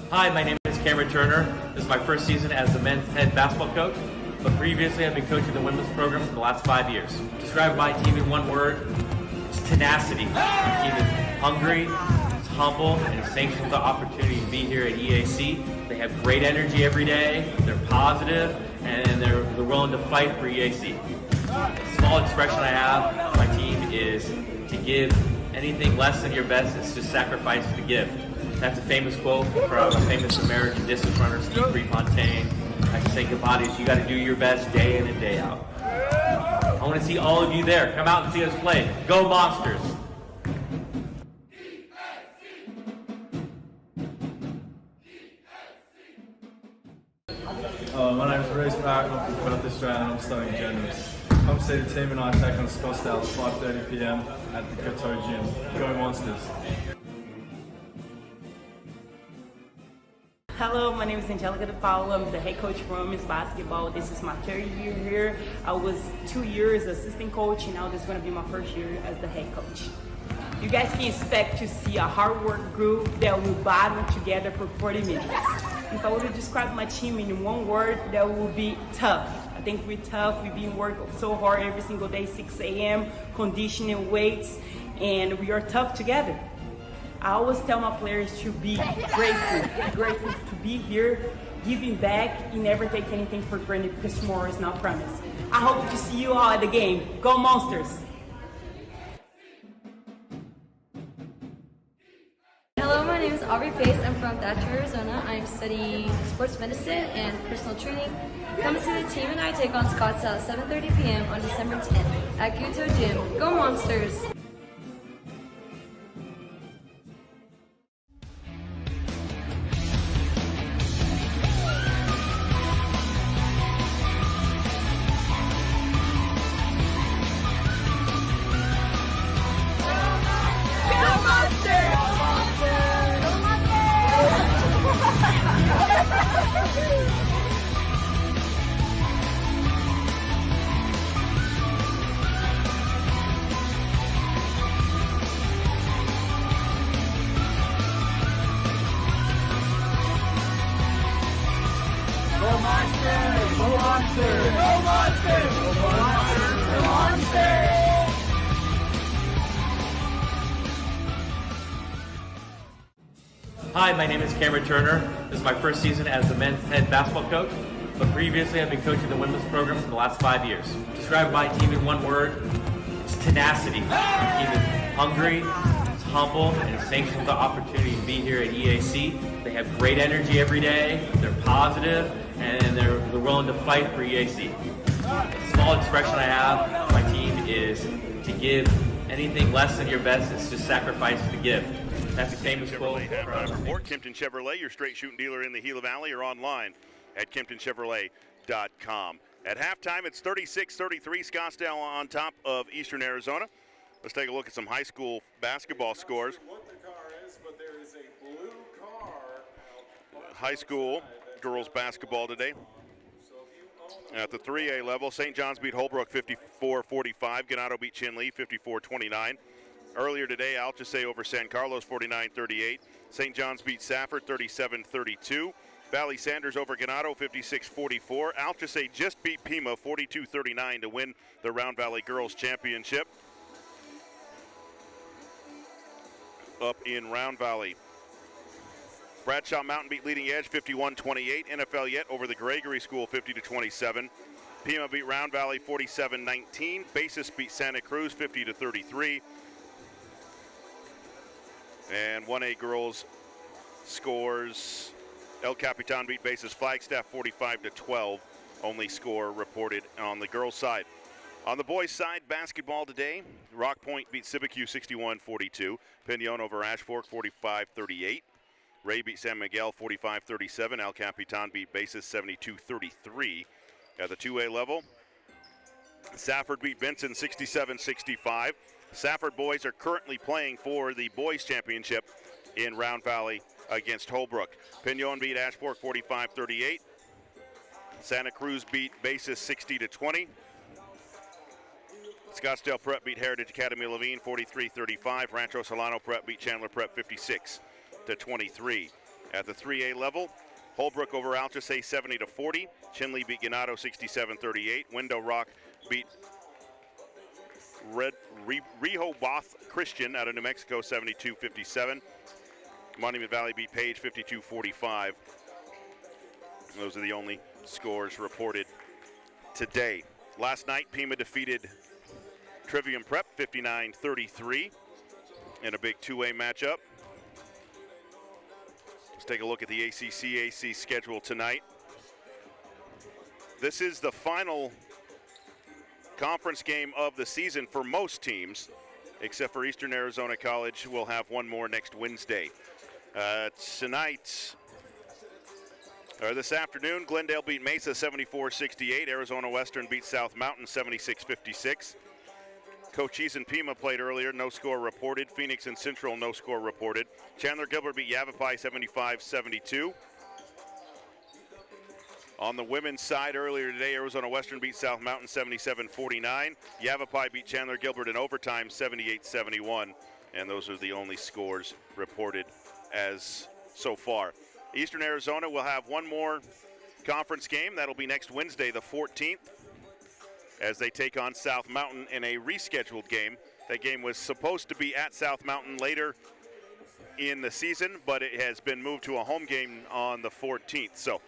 Hi, my name is Cameron Turner. This is my first season as the men's head basketball coach, but previously I've been coaching the women's program for the last 5 years. Describe my team in one word, it's tenacity. My team is hungry, it's humble, and it's thankful for the opportunity to be here at EAC. They have great energy every day, they're positive, and they're willing to fight for EAC. A small expression I have, my team is to give anything less than your best is to sacrifice the gift. That's a famous quote from a famous American distance runner, Steve Prefontaine. I just think about it, you got to do your best day in and day out. I want to see all of you there. Come out and see us play. Go Monsters! My name is Reese Barrett, I'm from Patterson, and I'm studying journalism. Come see the team and I take on Scottsdale at 5:30 p.m. at the KATO gym. Go Monsters! Hello, my name is Angelica DePaula. I'm the head coach for women's basketball. This is my 3rd year here. I was 2 years assistant coach, and now this is going to be my 1st year as the head coach. You guys can expect to see a hard work group that will battle together for 40 minutes. If I were to describe my team in one word, that would be tough. I think we're tough. We've been working so hard every single day, 6 a.m., conditioning, weights, and we are tough together. I always tell my players to be grateful to be here, giving back, and never take anything for granted because tomorrow is not promised. I hope to see you all at the game. Go Monsters! Hello, my name is Aubrey Pace. I'm from Thatcher, Arizona. I'm studying sports medicine and personal training. Come see the team and I take on Scottsdale at 7:30 p.m. on December 10th at KATO Gym. Go Monsters! Hi, my name is Cameron Turner. This is my first season as the men's head basketball coach, but previously I've been coaching the women's program for the last 5 years. Describe my team in one word, it's tenacity. My team is hungry, it's humble, and it's thankful for the opportunity to be here at EAC. They have great energy every day, they're positive, and they're willing to fight for EAC. A small expression I have, my team is to give anything less than your best, it's just sacrifice the gift. That's a famous quote. Report, Kimpton Chevrolet, your straight shooting dealer in the Gila Valley, or online at KimptonChevrolet.com. At halftime, it's 36-33, Scottsdale on top of Eastern Arizona. Let's take a look at some high school basketball scores. What the car is, but there is a blue car. High school girls basketball today. At the 3A level, St. John's beat Holbrook 54-45. Ganado beat Chinle 54-29. Earlier today, Altusay over San Carlos 49-38. St. John's beat Safford 37-32. Valley Sanders over Ganado 56-44. Altusay just beat Pima 42-39 to win the Round Valley Girls Championship. Up in Round Valley, Bradshaw Mountain beat Leading Edge 51-28. NFL Yet over the Gregory School 50-27. Pima beat Round Valley 47-19. Basis beat Santa Cruz 50-33. And 1A girls scores. El Capitan beat Basis Flagstaff 45-12. Only score reported on the girls' side. On the boys' side, basketball today, Rock Point beat Cibecue 61-42. Pinon over Ash Fork 45-38. Ray beat San Miguel 45-37. El Capitan beat Basis 72-33. At the 2A level, Safford beat Benson 67-65. Safford boys are currently playing for the boys' championship in Round Valley against Holbrook. Pinon beat Ash Fork 45-38. Santa Cruz beat Basis 60-20. Scottsdale Prep beat Heritage Academy Levine 43-35. Rancho Solano Prep beat Chandler Prep 56-23. At the 3A level, Holbrook over Altusay 70-40. Chinle beat Ganado 67-38. Window Rock beat Rehoboth Christian out of New Mexico 72-57. Monument Valley beat Page 52-45. Those are the only scores reported today. Last night, Pima defeated Trivium Prep 59-33 in a big 2A matchup. Let's take a look at the ACC schedule tonight. This is the final conference game of the season for most teams, except for Eastern Arizona College. We'll have one more next Wednesday. This afternoon, Glendale beat Mesa 74-68. Arizona Western beat South Mountain 76-56. Cochise and Pima played earlier, no score reported. Phoenix and Central, no score reported. Chandler Gilbert beat Yavapai 75-72. On the women's side earlier today, Arizona Western beat South Mountain 77-49. Yavapai beat Chandler Gilbert in overtime 78-71. And those are the only scores reported as so far. Eastern Arizona will have one more conference game. That'll be next Wednesday, the 14th, as they take on South Mountain in a rescheduled game. That game was supposed to be at South Mountain later in the season, but it has been moved to a home game on the 14th. So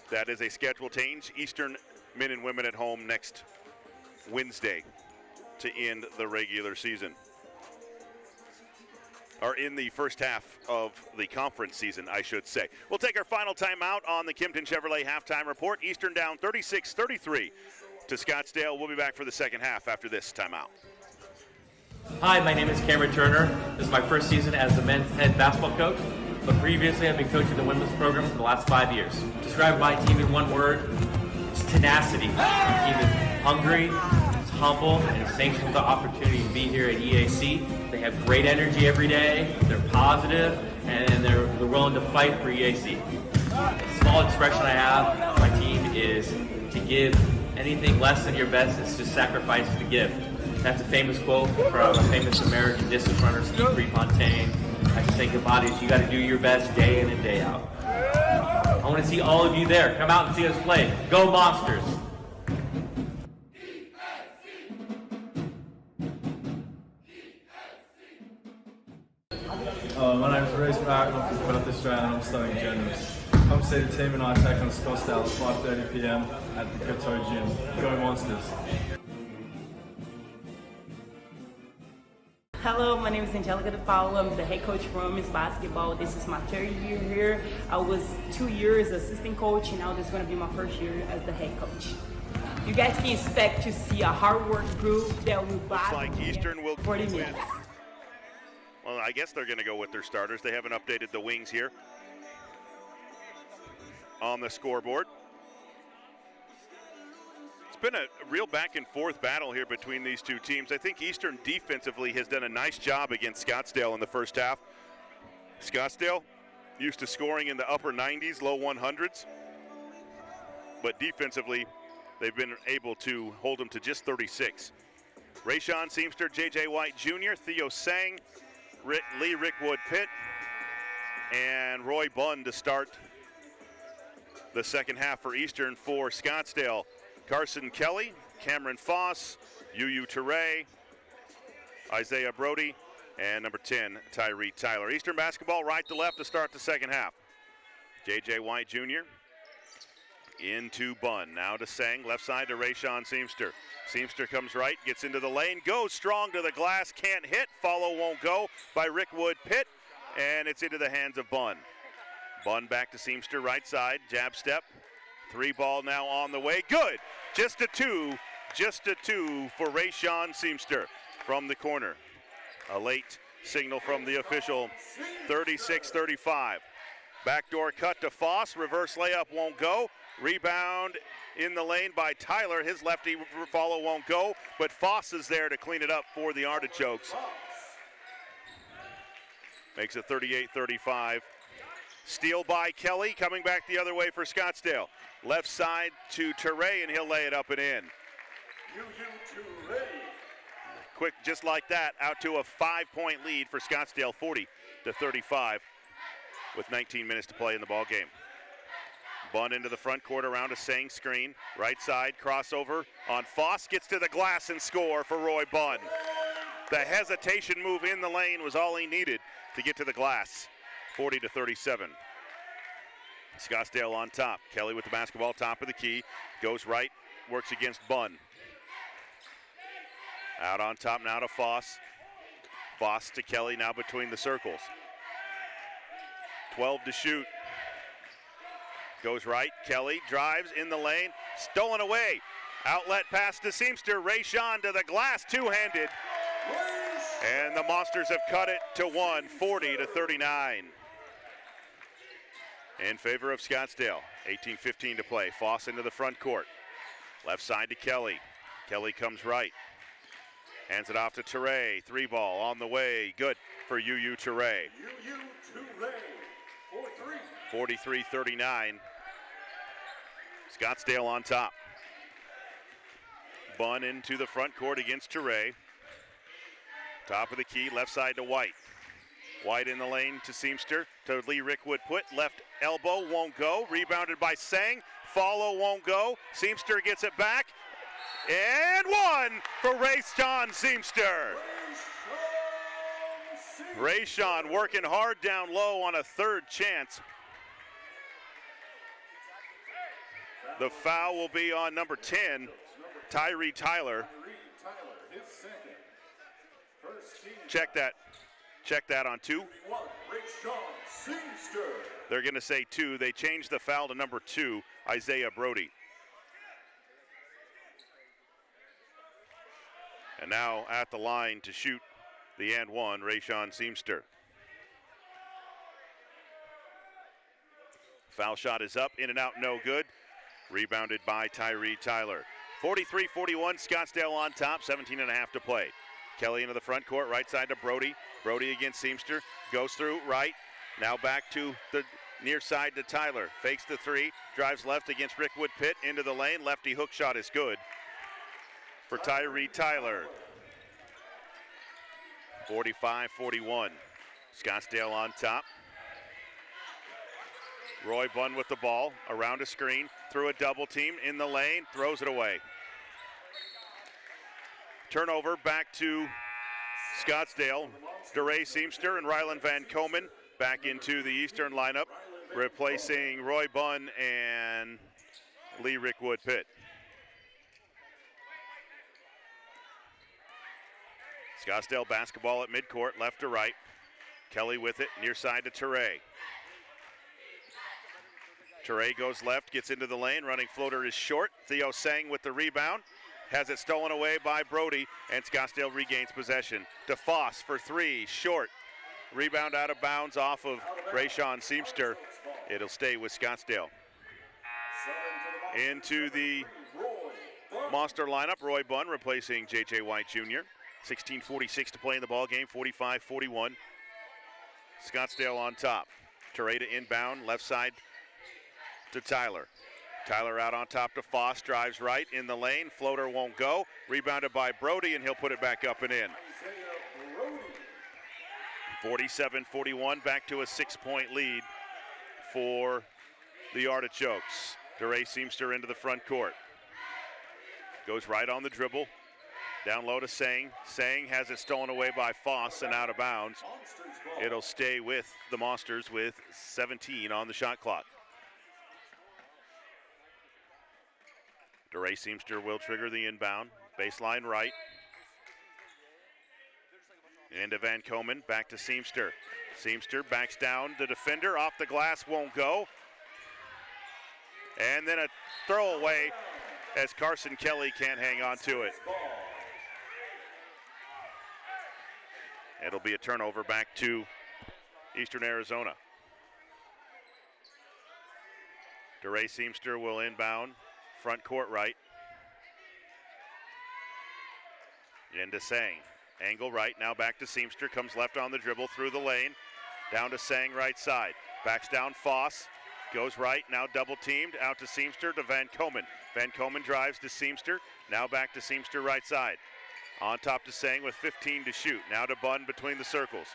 that is a schedule change. Eastern men and women at home next Wednesday to end the regular season. Or in the first half of the conference season, I should say. We'll take our final timeout on the Kimpton Chevrolet halftime report. Eastern down 36-33 to Scottsdale. We'll be back for the second half after this timeout. Hi, my name is Cameron Turner. This is my first season as the men's head basketball coach, but previously I've been coaching the women's program for the last 5 years. Describe my team in one word, it's tenacity. My team is hungry, it's humble, and it's thankful for the opportunity to be here at EAC. They have great energy every day, they're positive, and they're willing to fight for EAC. A small expression I have, my team is to give anything less than your best, it's just sacrifice the gift. That's a famous quote from a famous American distance runner, Steve Prefontaine. I just think about it, you got to do your best day in and day out. I want to see all of you there. Come out and see us play. Go Monsters! My name is Reese Barrett, I'm from Perth, Australia, and I'm studying journalism. Come see the team and I take on Scottsdale at 5:30 p.m. at the KATO gym. Go Monsters! Hello, my name is Angelica DePaulo. I'm the head coach for women's basketball. This is my third year here. I was 2 years assistant coach, and now this is going to be my first year as the head coach. You guys can expect to see a hard work group that will Looks like Eastern will 40 win. minutes. Well, I guess they're going to go with their starters. They haven't updated the wings here on the scoreboard. It's been a real back and forth battle here between these two teams. I think Eastern defensively has done a nice job against Scottsdale in the first half. Scottsdale used to scoring in the upper 90s, low 100s. But defensively, they've been able to hold them to just 36. Rayshawn Seamster, J.J. White Jr., Theo Sang, Lee Rickwood Pitt, and Roy Bunn to start the second half for Eastern. For Scottsdale, Carson Kelly, Cameron Foss, Yu Teray, Isaiah Brody, and number 10, Tyree Tyler. Eastern basketball right to left to start the second half. J.J. White Jr. into Bunn. Now to Sang, left side to Rayshawn Seamster. Seamster comes right, gets into the lane, goes strong to the glass, can't hit. Follow won't go by Rickwood Pitt, and it's into the hands of Bunn. Bunn back to Seamster, right side, jab step. Three ball now on the way, good. Just a two for Rayshawn Seamster from the corner. A late signal from the official, 36-35. Backdoor cut to Foss, reverse layup won't go. Rebound in the lane by Tyler. His lefty follow won't go, but Foss is there to clean it up for the Artichokes. Makes it 38-35. Steal by Kelly, coming back the other way for Scottsdale. Left side to Teray, and he'll lay it up and in. Quick, just like that, out to a 5-point lead for Scottsdale, 40-35, with 19 minutes to play in the ball game. Bunn into the front court around a Sang screen. Right side, crossover on Foss. Gets to the glass and score for Roy Bunn. The hesitation move in the lane was all he needed to get to the glass. 40-37. Scottsdale on top. Kelly with the basketball, top of the key. Goes right, works against Bunn. Out on top now to Foss. Foss to Kelly, now between the circles. 12 to shoot. Goes right, Kelly drives in the lane, stolen away. Outlet pass to Seamster, Rayshawn to the glass, two-handed. And the Monsters have cut it to one, 40-39. In favor of Scottsdale, 18:15 to play. Foss into the front court. Left side to Kelly. Kelly comes right. Hands it off to Teray. Three ball on the way, good for Yu Teray. 43-39. Scottsdale on top. Bunn into the front court against Teray. Top of the key, left side to White. White in the lane to Seamster, to Lee Rickwood Put. Left elbow won't go. Rebounded by Sang. Follow won't go. Seamster gets it back. And one for Rayshawn Seamster. Rayshawn working hard down low on a third chance. The foul will be on number 10, Tyree Tyler. Check that on two. They're going to say two. They changed the foul to number 2, Isaiah Brody. And now at the line to shoot the and one, Rayshawn Seamster. Foul shot is up, in and out, no good. Rebounded by Tyree Tyler. 43-41, Scottsdale on top, 17 and a half to play. Kelly into the front court, right side to Brody. Brody against Seamster, goes through right. Now back to the near side to Tyler. Fakes the three, drives left against Rickwood Pitt, into the lane. Lefty hook shot is good for Tyree Tyler. 45-41, Scottsdale on top. Roy Bunn with the ball, around a screen, through a double team, in the lane, throws it away. Turnover back to Scottsdale. DeRay Seamster and Rylan Van Komen back into the Eastern lineup, replacing Roy Bunn and Lee Rickwood Pitt. Scottsdale basketball at midcourt, left to right. Kelly with it, near side to Teray. Teray goes left, gets into the lane, running floater is short. Theo Sang with the rebound, has it stolen away by Brody, and Scottsdale regains possession. DeFoss for three, short. Rebound out of bounds off of Rayshawn Seamster. It'll stay with Scottsdale. Into the Monster lineup, Roy Bunn replacing J.J. White Jr. 16:46 to play in the ball game, 45-41. Scottsdale on top. Teray to inbound, left side to Tyler. Tyler out on top to Foss, drives right in the lane, floater won't go. Rebounded by Brody, and he'll put it back up and in. 47-41, back to a 6-point lead for the Artichokes. DeRay Seamster into the front court. Goes right on the dribble. Down low to Sang. Sang has it stolen away by Foss and out of bounds. It'll stay with the Monsters with 17 on the shot clock. DeRay Seamster will trigger the inbound. Baseline right. Into Van Komen, back to Seamster. Seamster backs down, the defender off the glass, won't go. And then a throwaway as Carson Kelly can't hang on to it. It'll be a turnover back to Eastern Arizona. DeRay Seamster will inbound, front court right. Into Sang. Angle right, now back to Seamster, comes left on the dribble through the lane. Down to Sang, right side. Backs down Foss, goes right, now double teamed, out to Seamster to Van Komen. Van Komen drives to Seamster, now back to Seamster right side. On top to Sang with 15 to shoot. Now to Bunn between the circles.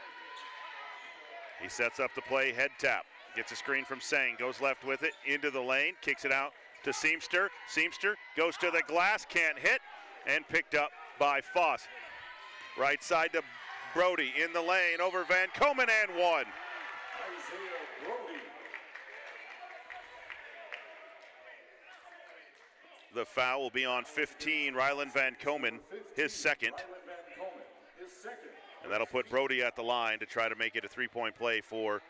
He sets up the play, head tap. Gets a screen from Sang, goes left with it, into the lane, kicks it out to Seamster. Seamster goes to the glass, can't hit, and picked up by Foss. Right side to Brody, in the lane, over Van Komen, and one. The foul will be on 15, Rylan Van Komen, his second. And that'll put Brody at the line to try to make it a three-point play for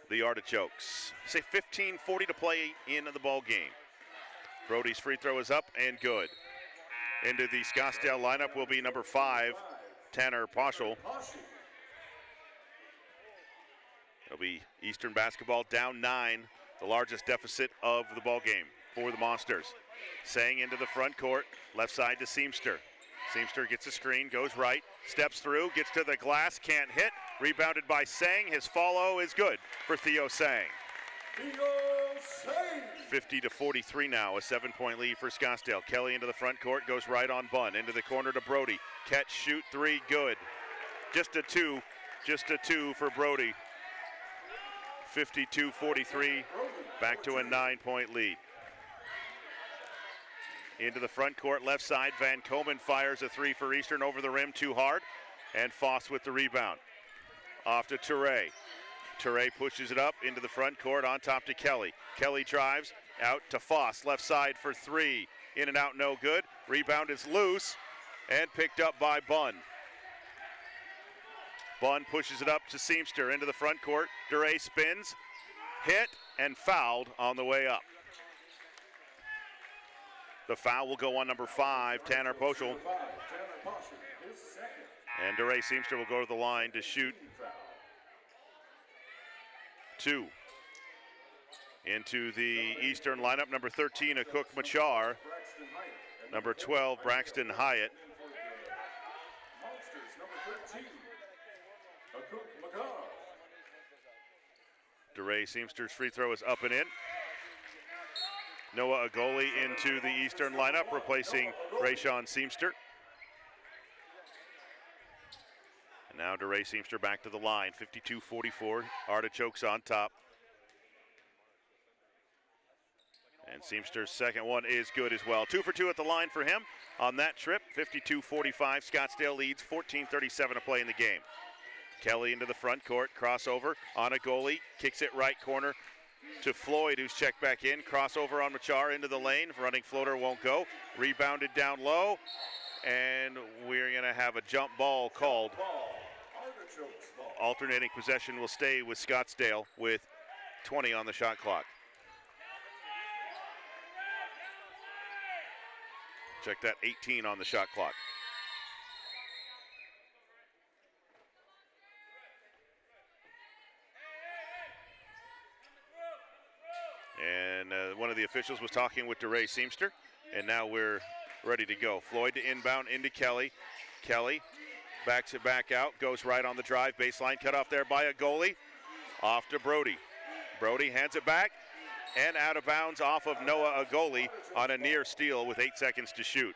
the Artichokes. Say 15:40 to play in the ball game. Brody's free throw is up and good. Into the Scottsdale lineup will be number 5, Tanner Poschel. It'll be Eastern basketball down 9, the largest deficit of the ball game for the Monsters. Sang into the front court, left side to Seamster. Seamster gets a screen, goes right, steps through, gets to the glass, can't hit. Rebounded by Sang. His follow is good for Theo Sang. 50-43 now, a 7-point lead for Scottsdale. Kelly into the front court, goes right on Bunn, into the corner to Brody. Catch, shoot, three, good. Just a two for Brody. 52-43, back to a 9-point lead. Into the front court, left side, Van Komen fires a three for Eastern, over the rim, too hard, and Foss with the rebound. Off to Teray. Teray pushes it up into the front court, on top to Kelly. Kelly drives, out to Foss, left side for three. In and out, no good. Rebound is loose, and picked up by Bunn. Bunn pushes it up to Seamster, into the front court. DeRay spins, hit, and fouled on the way up. The foul will go on number 5, Tanner Poschel. And DeRay Seamster will go to the line to shoot 2. Into the Eastern lineup, number 13, Akuk Machar. Number 12, Braxton Hyatt. DeRay Seamster's free throw is up and in. Noah Agoli into the Eastern lineup, replacing Rayshawn Seamster. And now DeRay Seamster back to the line, 52-44, Artichokes on top. And Seamster's second one is good as well. 2 for 2 at the line for him on that trip. 52-45. Scottsdale leads 14:37 to play in the game. Kelly into the front court. Crossover on a goalie. Kicks it right corner to Floyd, who's checked back in. Crossover on Machar into the lane. Running floater won't go. Rebounded down low. And we're going to have a jump ball called. Alternating possession will stay with Scottsdale with 20 on the shot clock. Check that, 18 on the shot clock. And one of the officials was talking with DeRay Seamster, and now we're ready to go. Floyd to inbound into Kelly. Kelly backs it back out, goes right on the drive. Baseline cut off there by a goalie. Off to Brody. Brody hands it back and out of bounds off of Noah Agoli on a near steal with 8 seconds to shoot.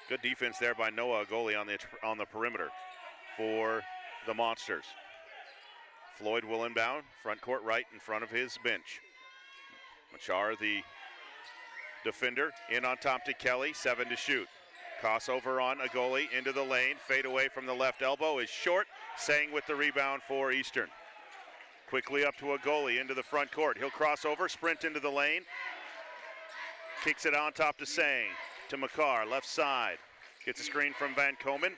Good defense there by Noah Agoli on the perimeter for the Monsters. Floyd will inbound, front court right in front of his bench. Machar, the defender, in on top to Kelly, 7 to shoot. Crossover on Agoli into the lane, fade away from the left elbow is short. Sang with the rebound for Eastern. Quickly up to Agoli into the front court. He'll cross over, sprint into the lane. Kicks it on top to Sang, to McCarr, left side. Gets a screen from Van Komen.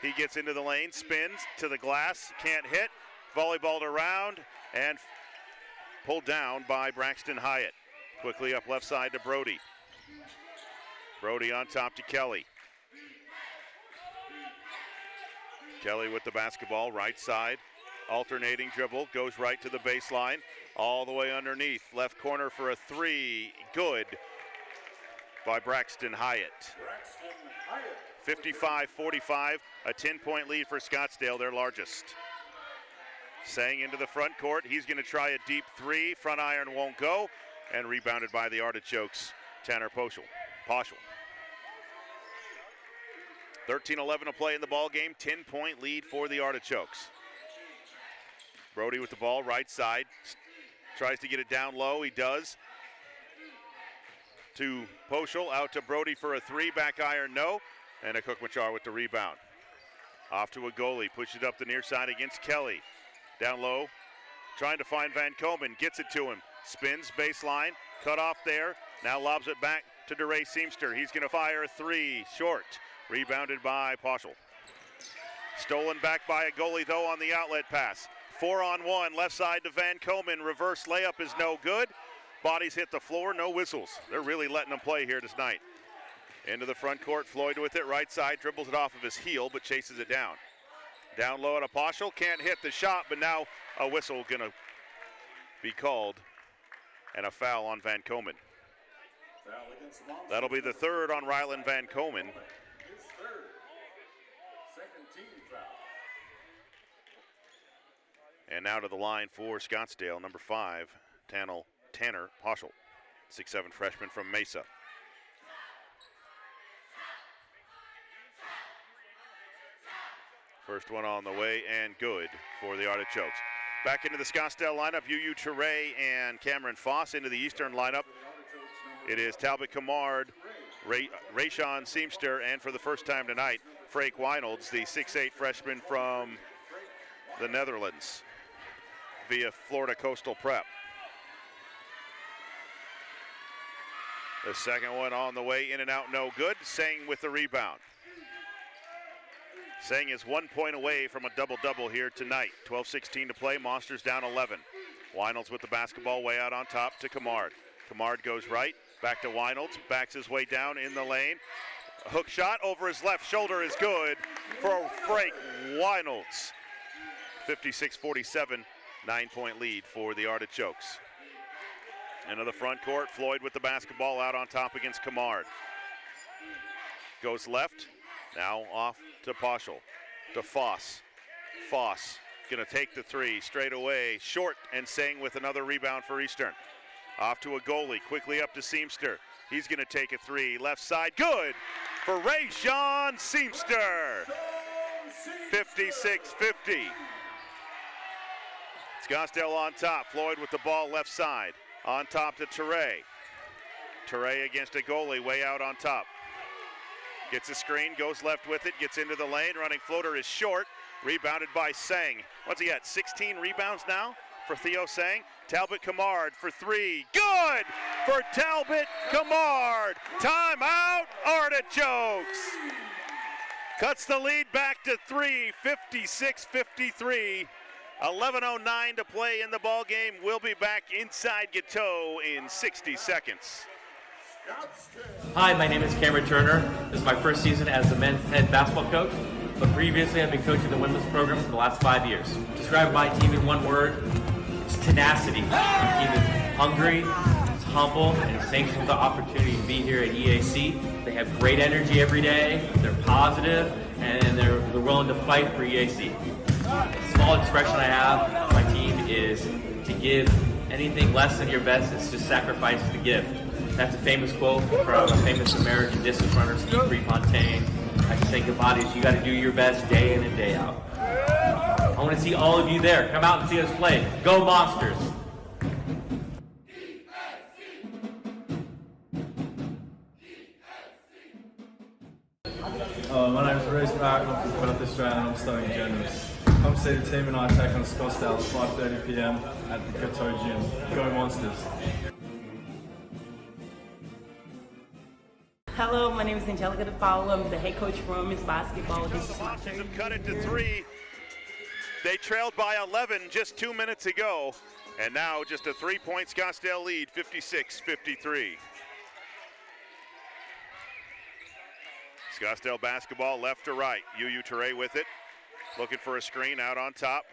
He gets into the lane, spins to the glass, can't hit. Volleyballed around and pulled down by Braxton Hyatt. Quickly up left side to Brody. Brody on top to Kelly. Kelly with the basketball, right side. Alternating dribble, goes right to the baseline. All the way underneath, left corner for a 3. Good by Braxton Hyatt. 55-45, a 10-point lead for Scottsdale, their largest. Sang into the front court. He's going to try a deep 3. Front iron won't go. And rebounded by the Artichokes, Tanner Poschel. 13-11 to play in the ball game. 10-point lead for the Artichokes. Brody with the ball, right side. Tries to get it down low. He does. To Poschel, out to Brody for a 3. Back iron, no. And a Cook Machar with the rebound. Off to a goalie. Pushes it up the near side against Kelly. Down low, trying to find Van Komen, gets it to him. Spins, baseline, cut off there. Now lobs it back to DeRay Seamster. He's gonna fire a 3, short. Rebounded by Poschel. Stolen back by a goalie though on the outlet pass. 4-on-1, left side to Van Komen. Reverse layup is no good. Bodies hit the floor, no whistles. They're really letting them play here tonight. Into the front court, Floyd with it, right side, dribbles it off of his heel, but chases it down. Down low to Poschel, can't hit the shot, but now a whistle gonna be called and a foul on Van Komen. That'll be the 3rd on Ryland Van Komen. His 3rd. Second team foul. And now to the line for Scottsdale, number 5, Tanner Poschel, 6'7" freshman from Mesa. First one on the way and good for the Artichokes. Back into the Scottsdale lineup, UU Teray and Cameron Foss. Into the Eastern lineup, it is Talbot Camard, Rayshawn Seamster, and for the first time tonight, Frank Weinolds, the 6'8" freshman from the Netherlands via Florida Coastal Prep. The second one on the way, in and out, no good. Sang with the rebound. Sang is 1 point away from a double-double here tonight. 12:16 to play, Monsters down 11. Weinolds with the basketball way out on top to Camard. Camard goes right, back to Weinolds, backs his way down in the lane. A hook shot over his left shoulder is good for Frank Weinolds. 56-47, 9-point lead for the Artichokes. Into the front court, Floyd with the basketball out on top against Camard. Goes left, now off to Poschel, to Foss. Foss gonna take the 3 straight away, short, and Sang with another rebound for Eastern. Off to a goalie, quickly up to Seamster. He's gonna take a 3, left side, good for Rayshawn Seamster. 56-50. Scottsdale on top, Floyd with the ball left side. On top to Teray. Teray against a goalie, way out on top. Gets a screen, goes left with it, gets into the lane. Running floater is short. Rebounded by Sang. What's he got? 16 rebounds now for Theo Sang. Talbot Kamard for three. Good for Talbot Kamard. Timeout, Artichokes. Cuts the lead back to 3, 56-53. 11:09 to play in the ball game. We'll be back inside KATO in 60 seconds. Hi, my name is Cameron Turner. This is my first season as the men's head basketball coach, but previously I've been coaching the women's program for the last 5 years. Describe my team in one word, it's tenacity. My team is hungry, it's humble, and it's thankful for the opportunity to be here at EAC. They have great energy every day, they're positive, and they're willing to fight for EAC. A small expression I have, my team is to give anything less than your best is to sacrifice the gift. That's a famous quote from a famous American distance runner, Steve Prefontaine. I just think about it, you got to do your best day in and day out. I want to see all of you there. Come out and see us play. Go Monsters! My name is Reese Barrett, I'm from Patterson and I'm studying journalism. Come see the team and I take on Scottsdale at 5:30 p.m. at the KATO gym. Go Monsters! Hello, my name is Angelica DePaulo. I'm the head coach for women's basketball. This is my Monsters have cut it to 3. They trailed by 11 just 2 minutes ago, and now just a 3-point Scottsdale lead, 56-53. Scottsdale basketball left to right. Yu Teray with it, looking for a screen out on top.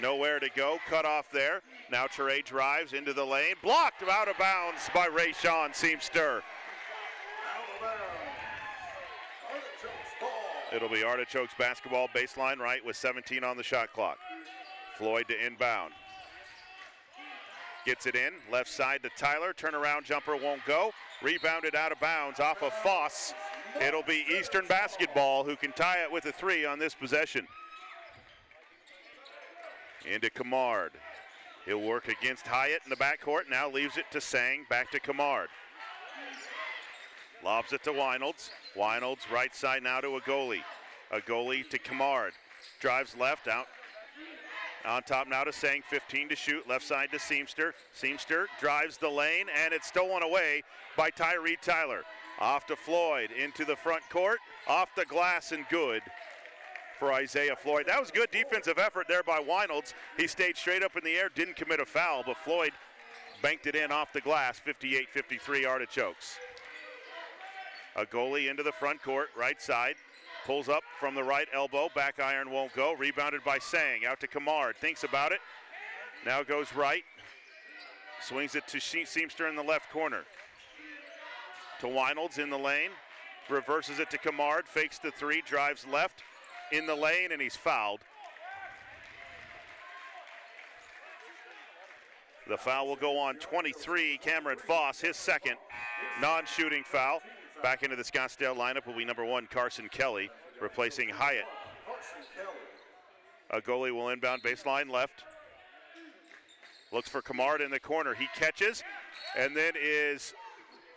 Nowhere to go, cut off there. Now Teray drives into the lane, blocked out of bounds by Rayshawn Seamster. It'll be Artichokes basketball baseline right with 17 on the shot clock. Floyd to inbound. Gets it in, left side to Tyler. Turnaround jumper won't go. Rebounded out of bounds off of Foss. It'll be Eastern basketball who can tie it with a 3 on this possession. Into Kamard. He'll work against Hyatt in the backcourt. Now leaves it to Sang. Back to Kamard. Lobs it to Weinolds. Weinolds right side now to a goalie. A goalie to Kamard. Drives left out. On top now to Sang, 15 to shoot. Left side to Seamster. Seamster drives the lane and it's stolen away by Tyree Tyler. Off to Floyd into the front court. Off the glass and good for Isaiah Floyd. That was good defensive effort there by Weinolds. He stayed straight up in the air, didn't commit a foul, but Floyd banked it in off the glass. 58-53 Artichokes. A goalie into the front court, right side. Pulls up from the right elbow. Back iron won't go. Rebounded by Sang. Out to Kamard. Thinks about it. Now goes right. Swings it to Seamster in the left corner. To Weinolds in the lane. Reverses it to Kamard. Fakes the 3. Drives left in the lane, and he's fouled. The foul will go on 23. Cameron Foss, his second non-shooting foul. Back into the Scottsdale lineup will be number 1, Carson Kelly, replacing Hyatt. A goalie will inbound baseline left. Looks for Kamard in the corner. He catches and then is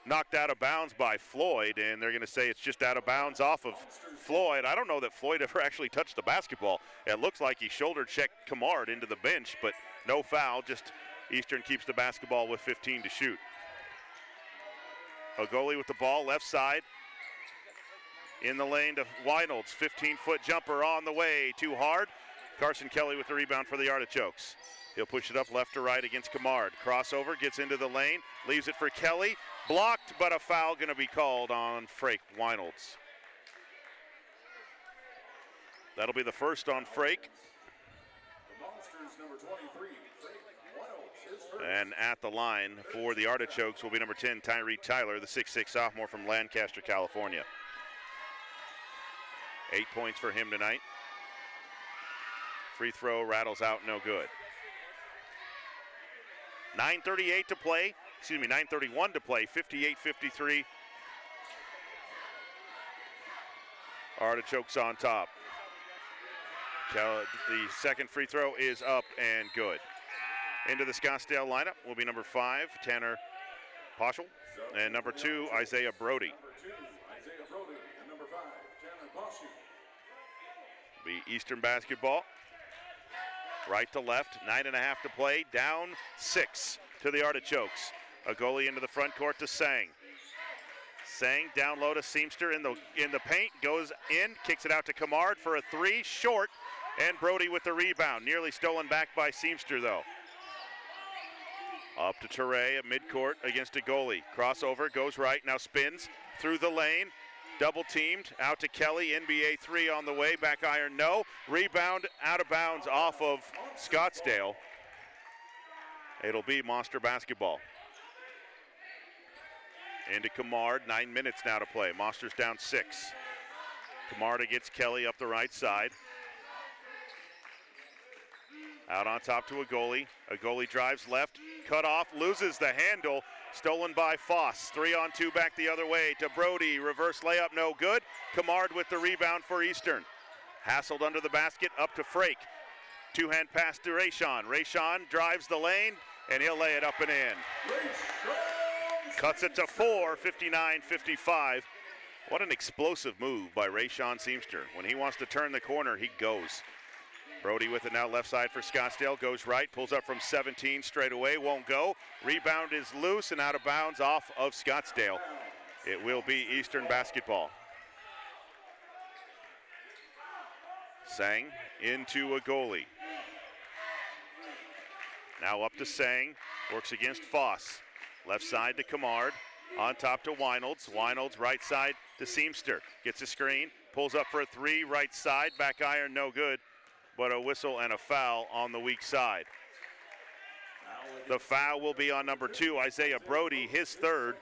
knocked out of bounds by Floyd, and they're going to say it's just out of bounds off of Floyd. I don't know that Floyd ever actually touched the basketball. It looks like he shoulder checked Kamard into the bench, but no foul. Just Eastern keeps the basketball with 15 to shoot. A goalie with the ball, left side. In the lane to Weinolds, 15-foot jumper on the way, too hard. Carson Kelly with the rebound for the Artichokes. He'll push it up left to right against Kamard. Crossover, gets into the lane, leaves it for Kelly. Blocked, but a foul going to be called on Frake Weinolds. That'll be the first on Frake. The Monsters, number 23, Weinolds, his first. And at the line for the Artichokes will be number 10, Tyree Tyler, the 6'6 sophomore from Lancaster, California. 8 points for him tonight. Free throw rattles out, no good. 9:38 to play. 9:31 to play. 58-53. Artichokes on top. The second free throw is up and good. Into the Scottsdale lineup will be number 5, Tanner Poschel, and number 2, Isaiah Brody. Number 2, Isaiah Brody, and number 5, Tanner Boschke. Be Eastern basketball. Right to left, 9.5 to play, down 6 to the Artichokes. A goalie into the front court to Sang. Sang down low to Seamster in the paint, goes in, kicks it out to Camard for a 3, short, and Brody with the rebound. Nearly stolen back by Seamster though. Up to Teray at midcourt against a goalie. Crossover, goes right, now spins through the lane. Double teamed, out to Kelly, NBA 3 on the way, back iron, no. Rebound out of bounds off of Scottsdale. It'll be Monster basketball. Into Camard, 9 minutes now to play. Monsters down 6. Camard against Kelly up the right side. Out on top to a goalie. A goalie drives left, cut off, loses the handle. Stolen by Foss. 3-on-2 back the other way to Brody. Reverse layup, no good. Camard with the rebound for Eastern. Hassled under the basket, up to Frake. Two-hand pass to Rayshawn. Rayshawn drives the lane, and he'll lay it up and in. Cuts it to 4, 59-55. What an explosive move by Rayshawn Seamster. When he wants to turn the corner, he goes. Brody with it now left side for Scottsdale, goes right, pulls up from 17 straight away, won't go. Rebound is loose and out of bounds off of Scottsdale. It will be Eastern basketball. Sang into a goalie. Now up to Sang, works against Foss. Left side to Camard, on top to Weinolds. Weinolds right side to Seamster. Gets a screen, pulls up for a 3, right side, back iron, no good. But a whistle and a foul on the weak side. The foul will be on number 2, Isaiah Brody, his 3rd.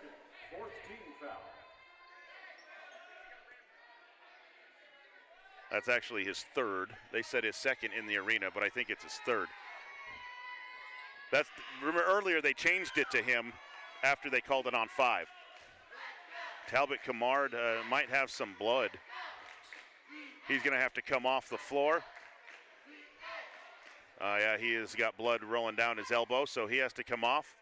That's actually his 3rd. They said his 2nd in the arena, but I think it's his 3rd. Remember earlier they changed it to him after they called it on 5. Talbot Camard might have some blood. He's going to have to come off the floor. Yeah, he has got blood rolling down his elbow, so he has to come off.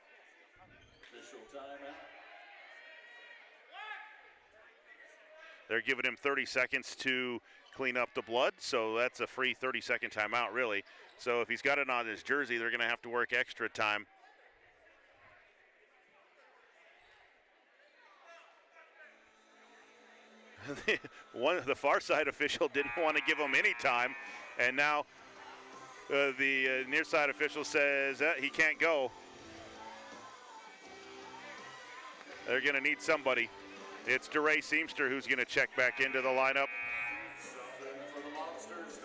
They're giving him 30 seconds to clean up the blood, so that's a free 30-second timeout, really. So if he's got it on his jersey, they're going to have to work extra time. The far side official didn't want to give him any time, and now the near side official says he can't go. They're going to need somebody. It's DeRay Seamster who's going to check back into the lineup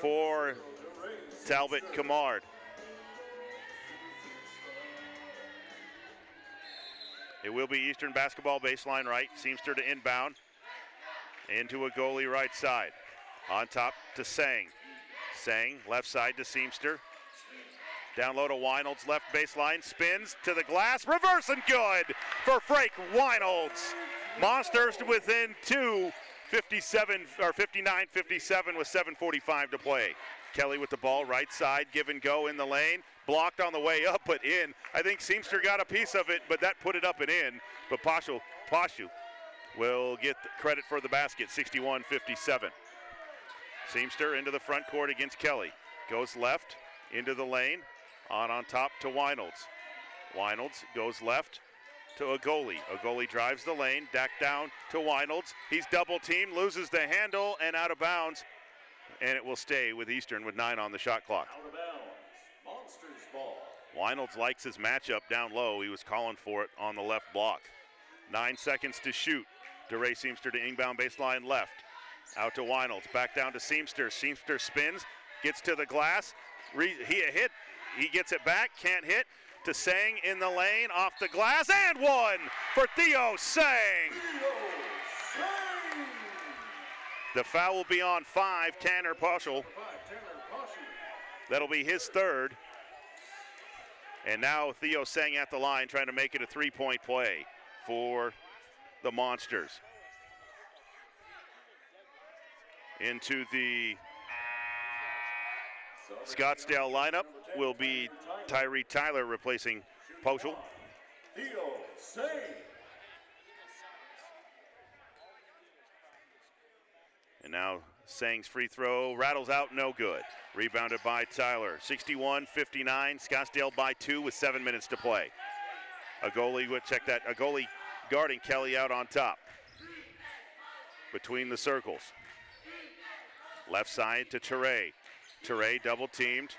for Talbot Camard. It will be Eastern basketball baseline right. Seamster to inbound. Into a goalie right side. On top to Sang. Sang left side to Seamster. Down low to Weinolds, left baseline, spins to the glass, reverse and good for Frake Weinolds. Monsters within 2, 57 or 59-57 with 7:45 to play. Kelly with the ball, right side, give and go in the lane, blocked on the way up, but in. I think Seamster got a piece of it, but that put it up and in. But Pashu will get credit for the basket, 61-57. Seamster into the front court against Kelly. Goes left into the lane, on top to Weinolds. Weinolds goes left to a goalie. A goalie drives the lane, back down to Weinolds. He's double teamed, loses the handle, and out of bounds. And it will stay with Eastern with 9 on the shot clock. Out of bounds, Monsters ball. Weinolds likes his matchup down low. He was calling for it on the left block. 9 seconds to shoot. DeRay Seamster to inbound baseline left. Out to Weinolds, back down to Seamster. Seamster spins, gets to the glass. He gets it back, can't hit. To Sang in the lane, off the glass, and one for Theo Sang. The foul will be on 5, Tanner Poschel. That'll be his 3rd. And now Theo Sang at the line, trying to make it a 3-point play for the Monsters. Into the Scottsdale lineup will be Tyree Tyler replacing Poschel. Theo Say. And now Sang's free throw rattles out, no good. Rebounded by Tyler. 61-59, Scottsdale by 2 with 7 minutes to play. A goalie guarding Kelly out on top. Between the circles. Left side to Teray. Teray double teamed.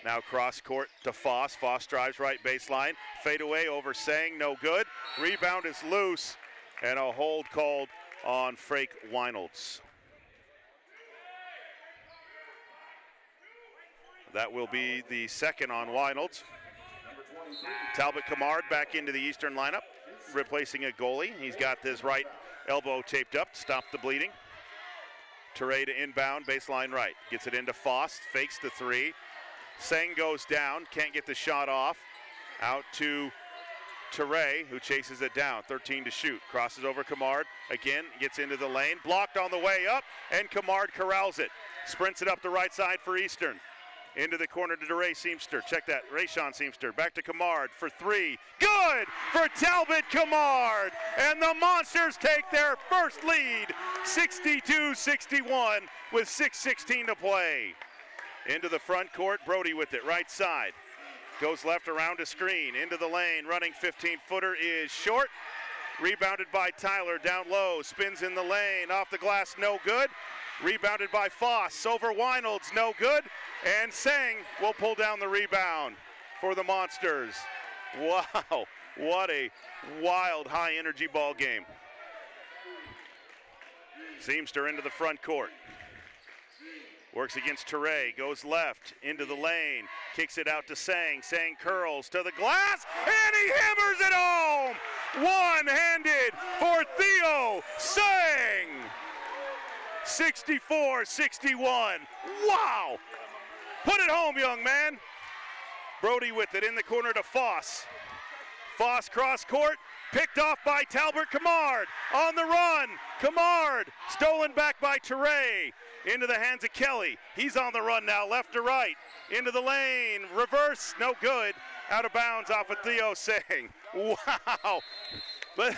Now cross court to Foss. Foss drives right baseline. Fade away over Sang, no good. Rebound is loose, and a hold called on Frake Weinolds. That will be the second on Weinolds. Talbot Kamard back into the Eastern lineup, replacing a goalie. He's got this right elbow taped up to stop the bleeding. Teray to inbound, baseline right. Gets it into Foss, fakes the three. Sang goes down, can't get the shot off. Out to Teray, who chases it down. 13 to shoot, crosses over Kamard. Again, gets into the lane, blocked on the way up, and Kamard corrals it. Sprints it up the right side for Eastern. Into the corner to DeRay Seamster. Check that, Rayshawn Seamster. Back to Kamard for three. Good for Talbot Kamard. And the Monsters take their first lead, 62-61 with 6:16 to play. Into the front court, Brody with it, right side. Goes left around a screen, into the lane, running 15-footer is short. Rebounded by Tyler, down low, spins in the lane, off the glass, no good. Rebounded by Foss, over Weinolds, no good. And Sang will pull down the rebound for the Monsters. Wow, what a wild, high-energy ball game. Seamster into the front court. Works against Teray, goes left, into the lane, kicks it out to Sang. Sang curls to the glass, and he hammers it home! One-handed for Theo Sang! 64-61, wow! Put it home, young man. Brody with it in the corner to Foss. Foss cross court, picked off by Talbot Kamard. On the run, Kamard, stolen back by Teray. Into the hands of Kelly. He's on the run now, left to right. Into the lane, reverse, no good. Out of bounds off of Theo Sang. Wow. But,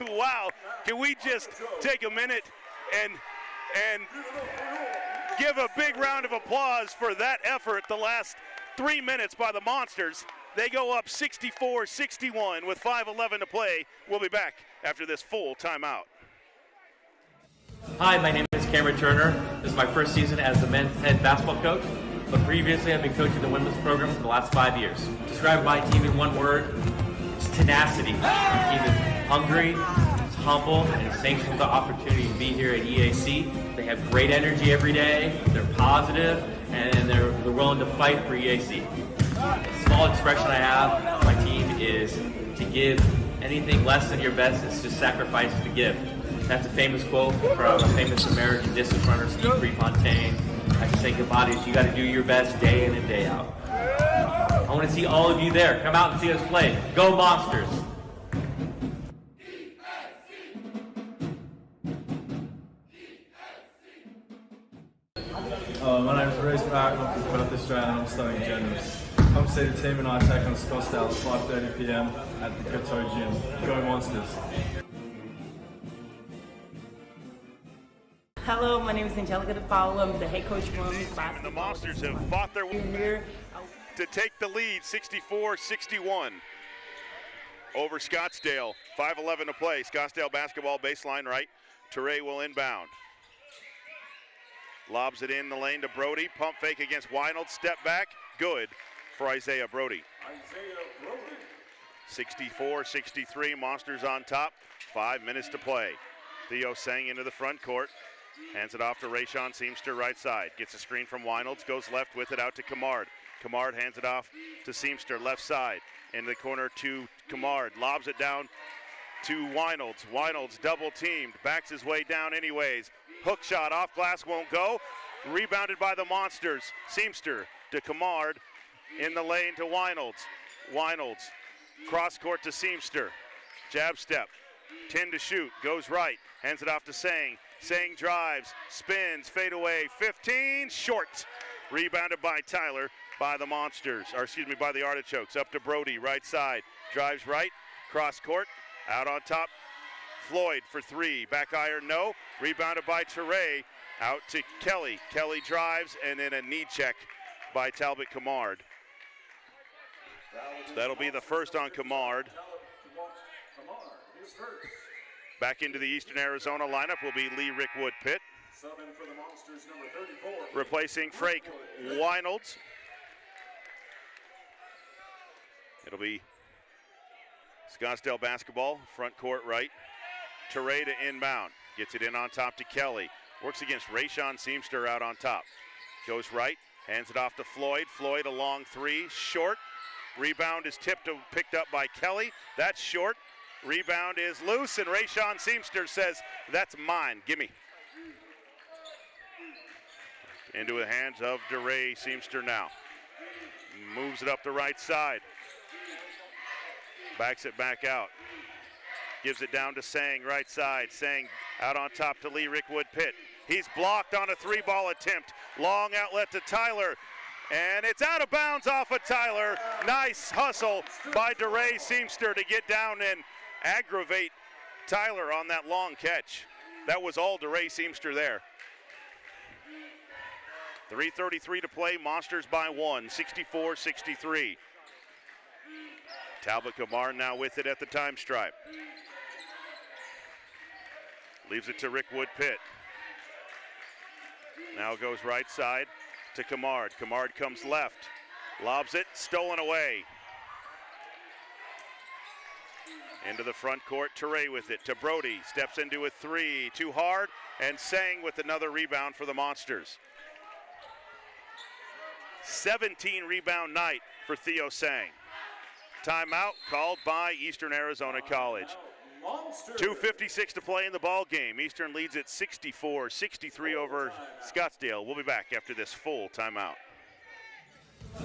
wow, can we just take a minute and give a big round of applause for that effort the last 3 minutes by the Monsters. They go up 64-61 with 5:11 to play. We'll be back after this full timeout. Hi, my name is Cameron Turner. This is my first season as the men's head basketball coach, but previously I've been coaching the women's program for the last 5 years. Describe my team in one word, it's tenacity. My team is hungry, it's humble, and it's thankful for the opportunity to be here at EAC. They have great energy every day, they're positive, and they're willing to fight for EAC. A small expression I have, my team is to give anything less than your best is to sacrifice the gift. That's a famous quote from a famous American distance runner, Steve Prefontaine. I can say goodbye to you got to do your best day in and day out. I want to see all of you there. Come out and see us play. Go Monsters! My name is Reese Patterson, I'm from Patterson and I'm studying journalism. Come see the team and I take on Scottsdale at 5:30 p.m. at the KATO gym. Go Monsters! Hello, my name is Angelica DePaulo. I'm the head coach for women's basketball. And the Monsters have fought their way here to take the lead, 64-61 over Scottsdale. 5:11 to play. Scottsdale basketball baseline right. Teray will inbound. Lobs it in the lane to Brody. Pump fake against Weinolds. Step back. Good for Isaiah Brody. 64-63. Monsters on top. 5 minutes to play. Theo Sang into the front court. Hands it off to Rayshawn Seamster right side. Gets a screen from Weinolds. Goes left with it out to Kamard. Kamard hands it off to Seamster left side. Into the corner to Kamard. Lobs it down to Weinolds. Weinolds double teamed. Backs his way down anyways. Hook shot off glass won't go. Rebounded by the Monsters. Seamster to Kamard. In the lane to Weinolds. Weinolds. Cross court to Seamster. Jab step. 10 to shoot. Goes right. Hands it off to Sang. Sang drives. Spins. Fade away. 15. Short. Rebounded by Tyler. by the Monsters, or excuse me, by the Artichokes. Up to Brody, right side, drives right, cross court, out on top. Floyd for three, back iron, no. Rebounded by Teray, out to Kelly. Kelly drives, and then a knee check by Talbot Camard. That'll be the first on Camard. Back into the Eastern Arizona lineup will be Lee Rickwood Pitt. Replacing Frank Weinolds. It'll be Scottsdale basketball, front court right. Teray to inbound. Gets it in on top to Kelly. Works against Rayshawn Seamster out on top. Goes right, hands it off to Floyd. Floyd a long three, short. Rebound is picked up by Kelly. That's short. Rebound is loose, and Rayshawn Seamster says, that's mine, gimme. Into the hands of DeRay Seamster now. Moves it up the right side. Backs it back out. Gives it down to Sang, right side. Sang out on top to Lee Rickwood Pitt. He's blocked on a three-ball attempt. Long outlet to Tyler. And it's out of bounds off of Tyler. Nice hustle by DeRay Seamster to get down and aggravate Tyler on that long catch. That was all DeRay Seamster there. 3:33 to play, Monsters by one, 64-63. Talbot Camard now with it at the time stripe. Leaves it to Rickwood Pitt. Now goes right side to Camard. Camard comes left. Lobs it, stolen away. Into the front court, Teray with it to Brody. Steps into a three, too hard, and Sang with another rebound for the Monsters. 17 rebound night for Theo Sang. Timeout called by Eastern Arizona College. 2:56 to play in the ball game. Eastern leads at 64-63 over Scottsdale. We'll be back after this full timeout.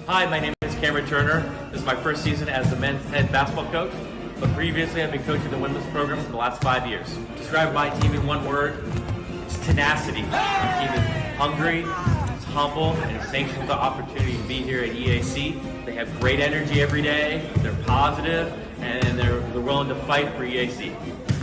Hi, my name is Cameron Turner. This is my first season as the men's head basketball coach, but previously I've been coaching the women's program for the last 5 years. Describe my team in one word, it's tenacity. My team is hungry, it's humble, and it's thankful for the opportunity to be here at EAC. They have great energy every day, they're positive, and they're willing to fight for EAC.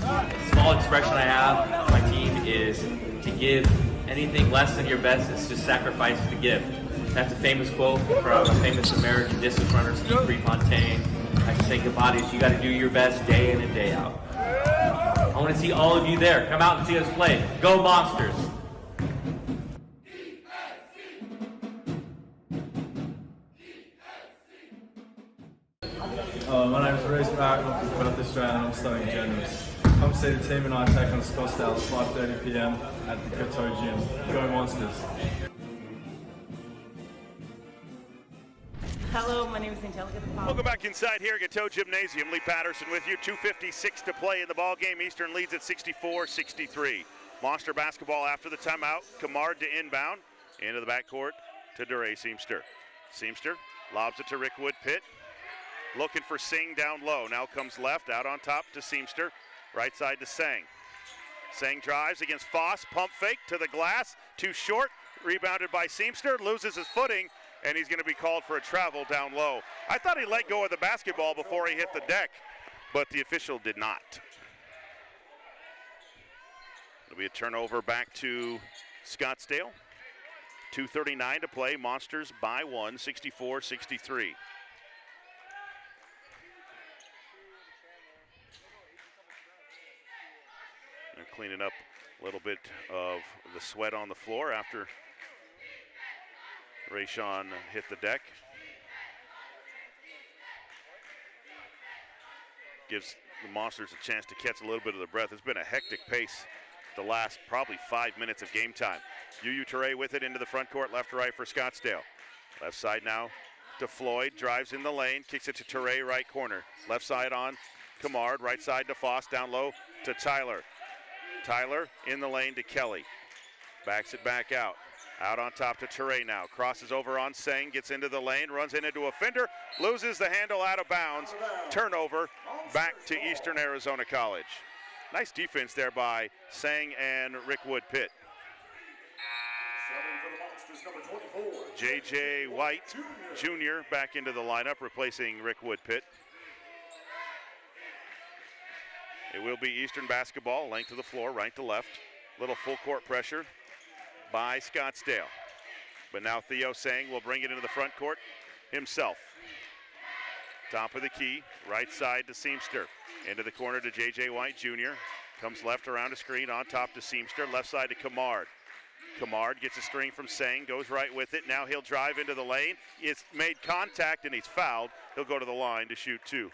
A small expression I have, my team is to give anything less than your best is to sacrifice the gift. That's a famous quote from a famous American distance runner, Steve Prefontaine. I just think about it, you got to do your best day in and day out. I want to see all of you there. Come out and see us play. Go Monsters! My name is Reese Barrett, I'm from Patterson and I'm studying journalism. Come see the team and I take on Scottsdale at 5:30 p.m. at the KATO gym. Go Monsters! Hello, my name is Angelica. Welcome back inside here at KATO Gymnasium. Lee Patterson with you. 2:56 to play in the ball game. Eastern leads at 64-63. Monster basketball after the timeout. Camard to inbound. Into the backcourt to DeRay Seamster. Seamster lobs it to Rickwood Pitt. Looking for Singh down low. Now comes left, out on top to Seamster. Right side to Sang. Sang drives against Foss. Pump fake to the glass. Too short. Rebounded by Seamster. Loses his footing, and he's going to be called for a travel down low. I thought he let go of the basketball before he hit the deck, but the official did not. It'll be a turnover back to Scottsdale. 2:39 to play. Monsters by one, 64-63. They're cleaning up a little bit of the sweat on the floor after Rayshawn hit the deck. Gives the Monsters a chance to catch a little bit of the breath. It's been a hectic pace the last probably 5 minutes of game time. UU Teray with it into the front court, left to right for Scottsdale. Left side now to Floyd, drives in the lane, kicks it to Teray, right corner. Left side on Camard, right side to Foss, down low to Tyler. Tyler in the lane to Kelly. Backs it back out. Out on top to Teray now. Crosses over on Sang, gets into the lane, runs into a fender, loses the handle out of bounds. Turnover back to Eastern Arizona College. Nice defense there by Sang and Rickwood Pitt. J.J. White Jr. back into the lineup, replacing Rick Woodpitt. It will be Eastern basketball, length of the floor, right to left. Little full court pressure by Scottsdale. But now Theo Sang will bring it into the front court himself. Top of the key, right side to Seamster. Into the corner to J.J. White Jr. Comes left around a screen, on top to Seamster, left side to Kamard. Kamard gets a screen from Sang, goes right with it. Now he'll drive into the lane. It's made contact and he's fouled. He'll go to the line to shoot two.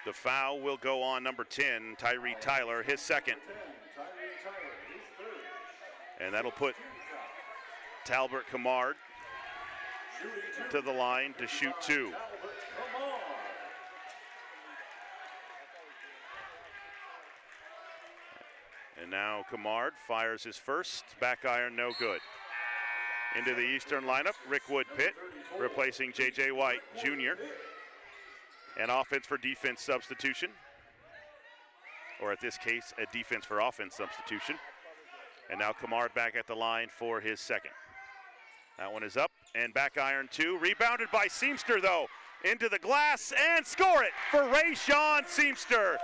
The foul will go on number 10, Tyree Tyler, his second. And that'll put Talbert Kamard to the line to shoot two. And now Kamard fires his first, back iron, no good. Into the Eastern lineup, Rick Woodpitt replacing J.J. White Jr. An offense for defense substitution, or at this case, a defense for offense substitution. And now Kamard back at the line for his second. That one is up, and back iron two. Rebounded by Seamster, though. Into the glass, and score it for Rayshawn Seamster.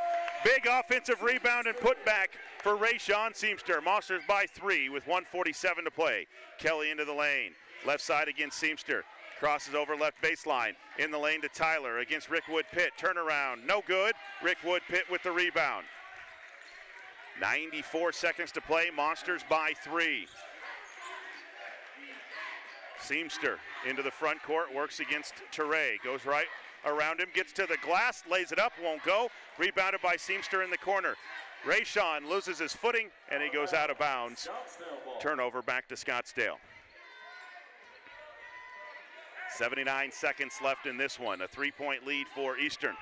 Big offensive rebound and put back for Rayshawn Seamster. Monsters by 3 with 1:47 to play. Kelly into the lane. Left side against Seamster. Crosses over left baseline. In the lane to Tyler against Rick Woodpitt. Turnaround, no good. Rick Woodpitt with the rebound. 94 seconds to play. Monsters by 3. Seamster into the front court, works against Teray. Goes right around him, gets to the glass, lays it up, won't go. Rebounded by Seamster in the corner. Rayshawn loses his footing, and he goes out of bounds. Turnover back to Scottsdale. 79 seconds left in this one. A 3-point lead for Eastern.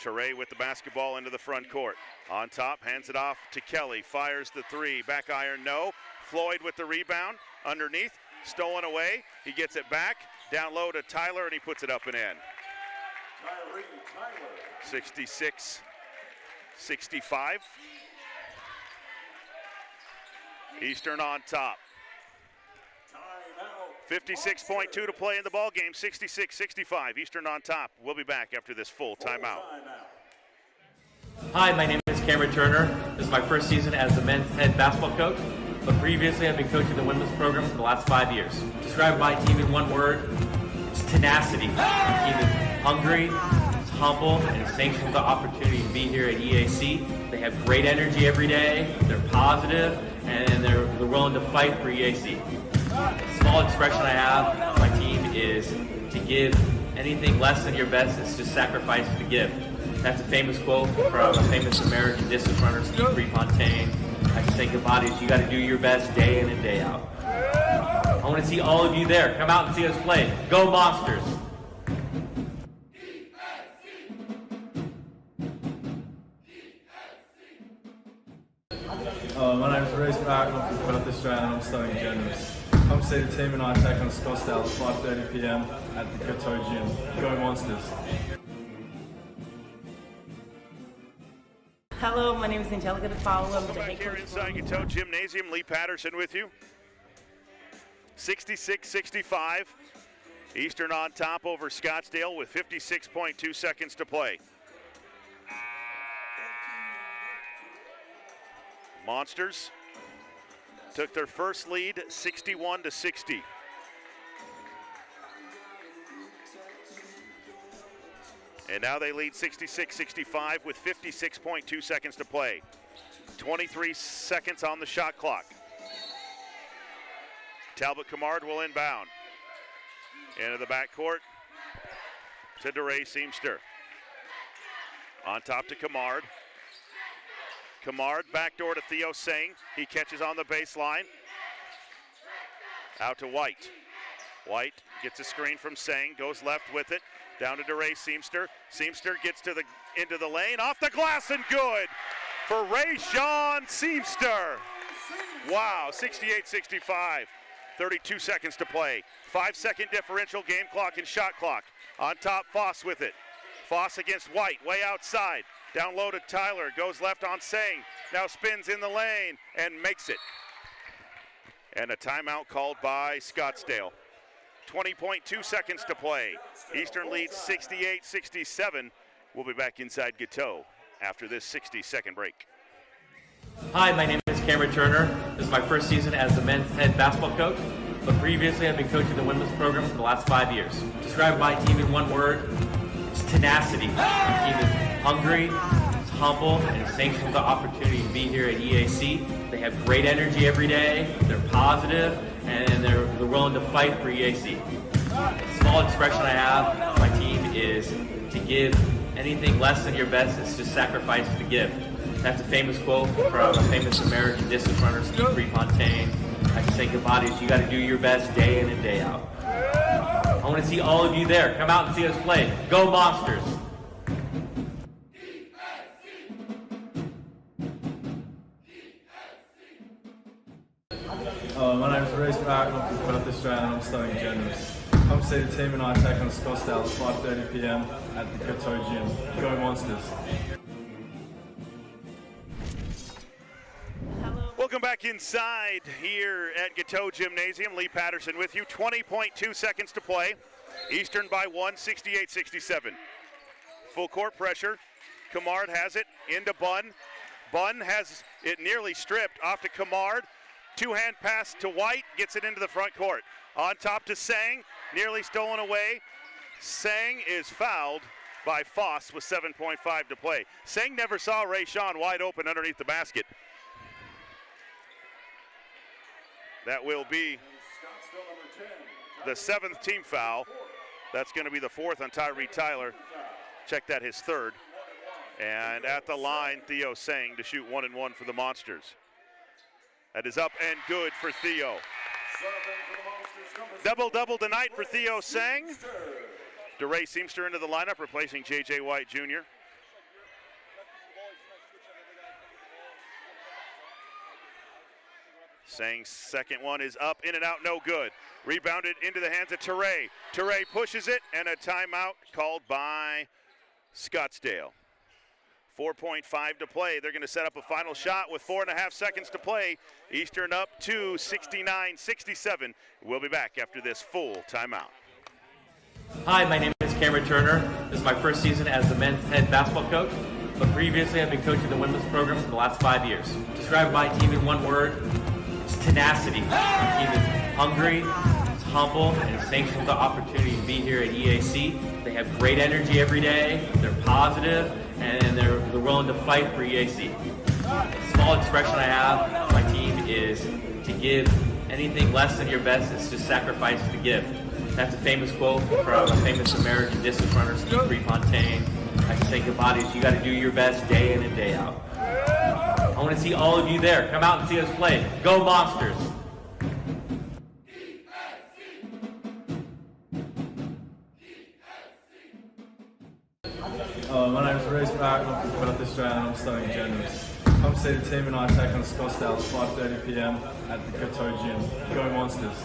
Teray with the basketball into the front court. On top, hands it off to Kelly. Fires the three. Back iron, no. Floyd with the rebound. Underneath, stolen away. He gets it back. Down low to Tyler, and he puts it up and in. 66-65. Eastern on top. 56.2 to play in the ball game. 66-65. Eastern on top. We'll be back after this full timeout. Hi, my name is Cameron Turner. This is my first season as the men's head basketball coach, but previously I've been coaching the women's program for the last 5 years. Describe my team in one word: it's tenacity. My team is hungry, it's humble, and it's thankful for the opportunity to be here at EAC. They have great energy every day, they're positive, and they're willing to fight for EAC. A small expression I have for my team is to give anything less than your best is to sacrifice the gift. That's a famous quote from a famous American distance runner, Steve Prefontaine. I just think about it, you got to do your best day in and day out. I want to see all of you there. Come out and see us play. Go Monsters! My name is Reese Barrett, I'm from Patterson and I'm studying journalism. Come see the team and I take on Scottsdale at 5:30 p.m. at the KATO gym. Go Monsters! Hello, my name is Angelica DePaulo. I'm the Back head here coach. inside KATO Gymnasium, Lee Patterson with you. 66-65. Eastern on top over Scottsdale with 56.2 seconds to play. Monsters took their first lead 61-60. And now they lead 66-65 with 56.2 seconds to play. 23 seconds on the shot clock. Talbot Kamard will inbound. Into the backcourt to DeRay Seamster. On top to Kamard. Kamard backdoor to Theo Sang. He catches on the baseline. Out to White. White gets a screen from Sang, goes left with it. Down to DeRay Seamster. Seamster gets to into the lane, off the glass and good for Rayshawn Seamster. Wow, 68-65. 32 seconds to play. 5-second differential, game clock and shot clock. On top, Foss with it. Foss against White, way outside. Down low to Tyler, goes left on Sang. Now spins in the lane and makes it. and a timeout called by Scottsdale. 20.2 seconds to play. Eastern leads 68-67. We'll be back inside KATO after this 60-second break. Hi, my name is Cameron Turner. This is my first season as the men's head basketball coach, but previously I've been coaching the women's program for the last 5 years. Describe my team in one word, it's tenacity. My team is hungry, it's humble, and it's thankful for the opportunity to be here at EAC. They have great energy every day, they're positive, and they're willing to fight for EAC. A small expression I have, my team is to give anything less than your best is to sacrifice the gift. That's a famous quote from a famous American distance runner, Steve Prefontaine. I can say goodbye to you got to do your best day in and day out. I want to see all of you there. Come out and see us play. Go Monsters! My name is Reese Barrett, I'm from Patterson and I'm studying journalism. Come see the team and I take on Scottsdale at 5:30 p.m. at the KATO gym. Go Monsters! Welcome back inside here at KATO Gymnasium. Lee Patterson with you. 20.2 seconds to play. Eastern by 1, 68-67. Full court pressure. Kamard has it into Bunn. Bunn has it nearly stripped off to Kamard. Two-hand pass to White, gets it into the front court. On top to Sang, nearly stolen away. Sang is fouled by Foss with 7.5 to play. Sang never saw Rayshawn wide open underneath the basket. That will be the 7th team foul. That's going to be the 4th on Tyree Tyler. Check that, his 3rd. And at the line, Theo Sang to shoot 1-1 for the Monsters. That is up and good for Theo. Double-double tonight for Theo Sang. DeRay Seamster into the lineup, replacing J.J. White Jr. Sang's second one is up, in and out, no good. Rebounded into the hands of Teray. Teray pushes it, and a timeout called by Scottsdale. 4.5 to play. They're going to set up a final shot with 4.5 seconds to play. Eastern up to 69-67. We'll be back after this full timeout. Hi, my name is Cameron Turner. This is my first season as the men's head basketball coach, but previously I've been coaching the women's program for the last 5 years. Describe my team in one word, it's tenacity. My team is hungry, it's humble, and it's thankful for the opportunity to be here at EAC. They have great energy every day, they're positive, and they're willing to fight for EAC. A small expression I have, my team is to give anything less than your best is to sacrifice the gift. That's a famous quote from a famous American distance runner, Steve Prefontaine. I can say goodbye to you got to do your best day in and day out. I want to see all of you there. Come out and see us play. Go Monsters! My name is Reese Barrett, I'm from Patterson and I'm studying journalism. Come see the team and I take on Scottsdale at 5:30 p.m. at the KATO gym. Go Monsters!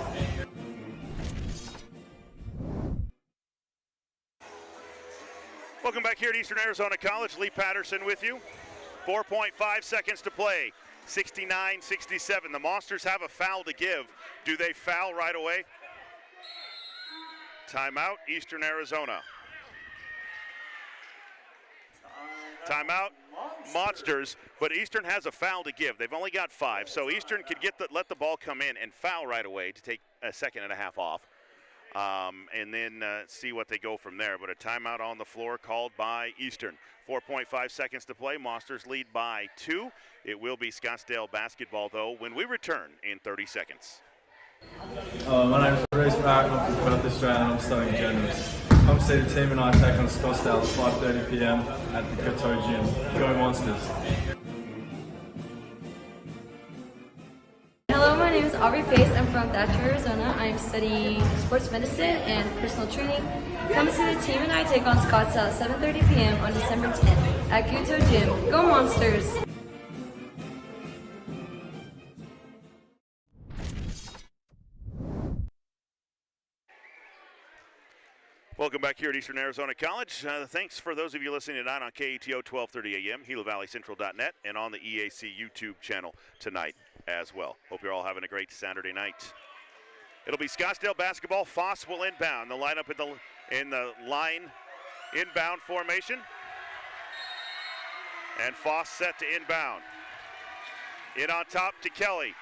Welcome back here at Eastern Arizona College. Lee Patterson with you. 4.5 seconds to play. 69-67. The Monsters have a foul to give. Do they foul right away? Timeout, Eastern Arizona. Timeout, Monsters, but Eastern has a foul to give. They've only got 5, so Eastern could let the ball come in and foul right away to take a 2.5 off. And then see what they go from there. But a timeout on the floor called by Eastern. 4.5 seconds to play. Monsters lead by 2. It will be Scottsdale basketball, though, when we return in 30 seconds. My name is Reese Barrett, I'm from Patterson and I'm studying journalism. Come see the team and I take on Scottsdale at 5:30 p.m. at the KATO gym. Go Monsters! Hello, my name is Aubrey Pace. I'm from Thatcher, Arizona. I'm studying sports medicine and personal training. Come see the team and I take on Scottsdale at 7:30 p.m. on December 10th at KATO Gym. Go Monsters! Welcome back here at Eastern Arizona College. Thanks for those of you listening tonight on KATO 1230 AM, GilaValleyCentral.net, and on the EAC YouTube channel tonight. as well. Hope you're all having a great Saturday night. It'll be Scottsdale basketball. Foss will inbound. The lineup in the line inbound formation. And Foss set to inbound. In on top to Kelly.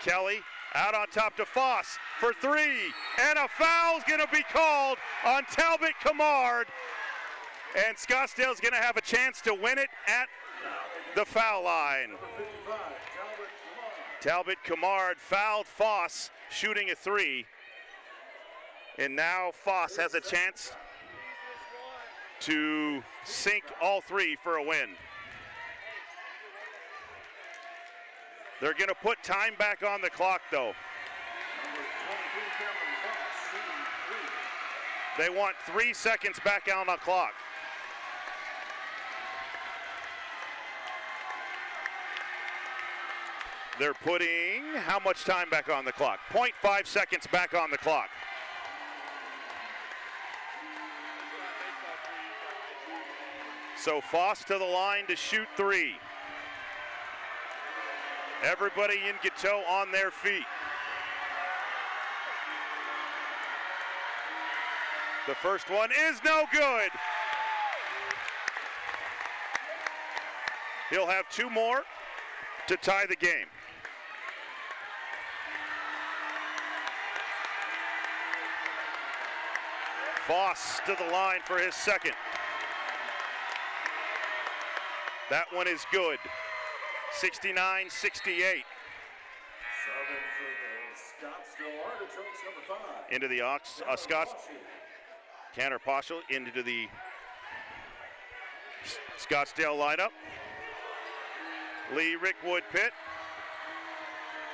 Kelly out on top to Foss for three. And a foul's going to be called on Talbot Camard. And Scottsdale's going to have a chance to win it at the foul line. Talbot Camard fouled Foss, shooting a three. And now Foss has a chance to sink all three for a win. They're going to put time back on the clock, though. They want 3 seconds back on the clock. They're putting how much time back on the clock? 0.5 seconds back on the clock. So Foss to the line to shoot three. Everybody in KATO on their feet. The first one is no good. He'll have two more to tie the game. Foss to the line for his second. That one is good. 69-68. Into the Cantor Poschel into the Scottsdale lineup. Lee Rickwood Pitt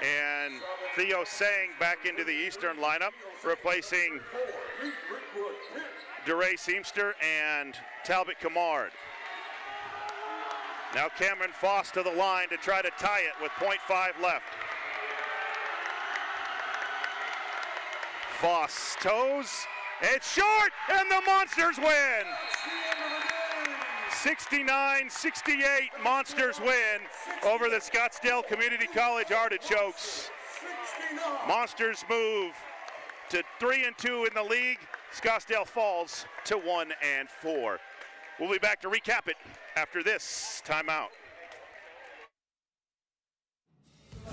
and Theo Sang back into the Eastern lineup, replacing DeRay Seamster and Talbot Camard. Now Cameron Foss to the line to try to tie it with 0.5 left. Foss toes, it's short, and the Monsters win! 69-68, Monsters win over the Scottsdale Community College Artichokes. Monsters move to 3-2 in the league. Scottsdale falls to 1-4. We'll be back to recap it after this timeout.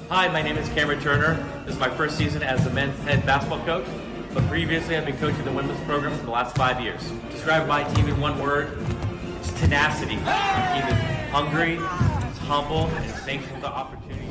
Hi, my name is Cameron Turner. This is my first season as the men's head basketball coach, but previously I've been coaching the women's program for the last 5 years. Describe my team in one word, it's tenacity. My team is hungry, it's humble, and it's thankful for the opportunity.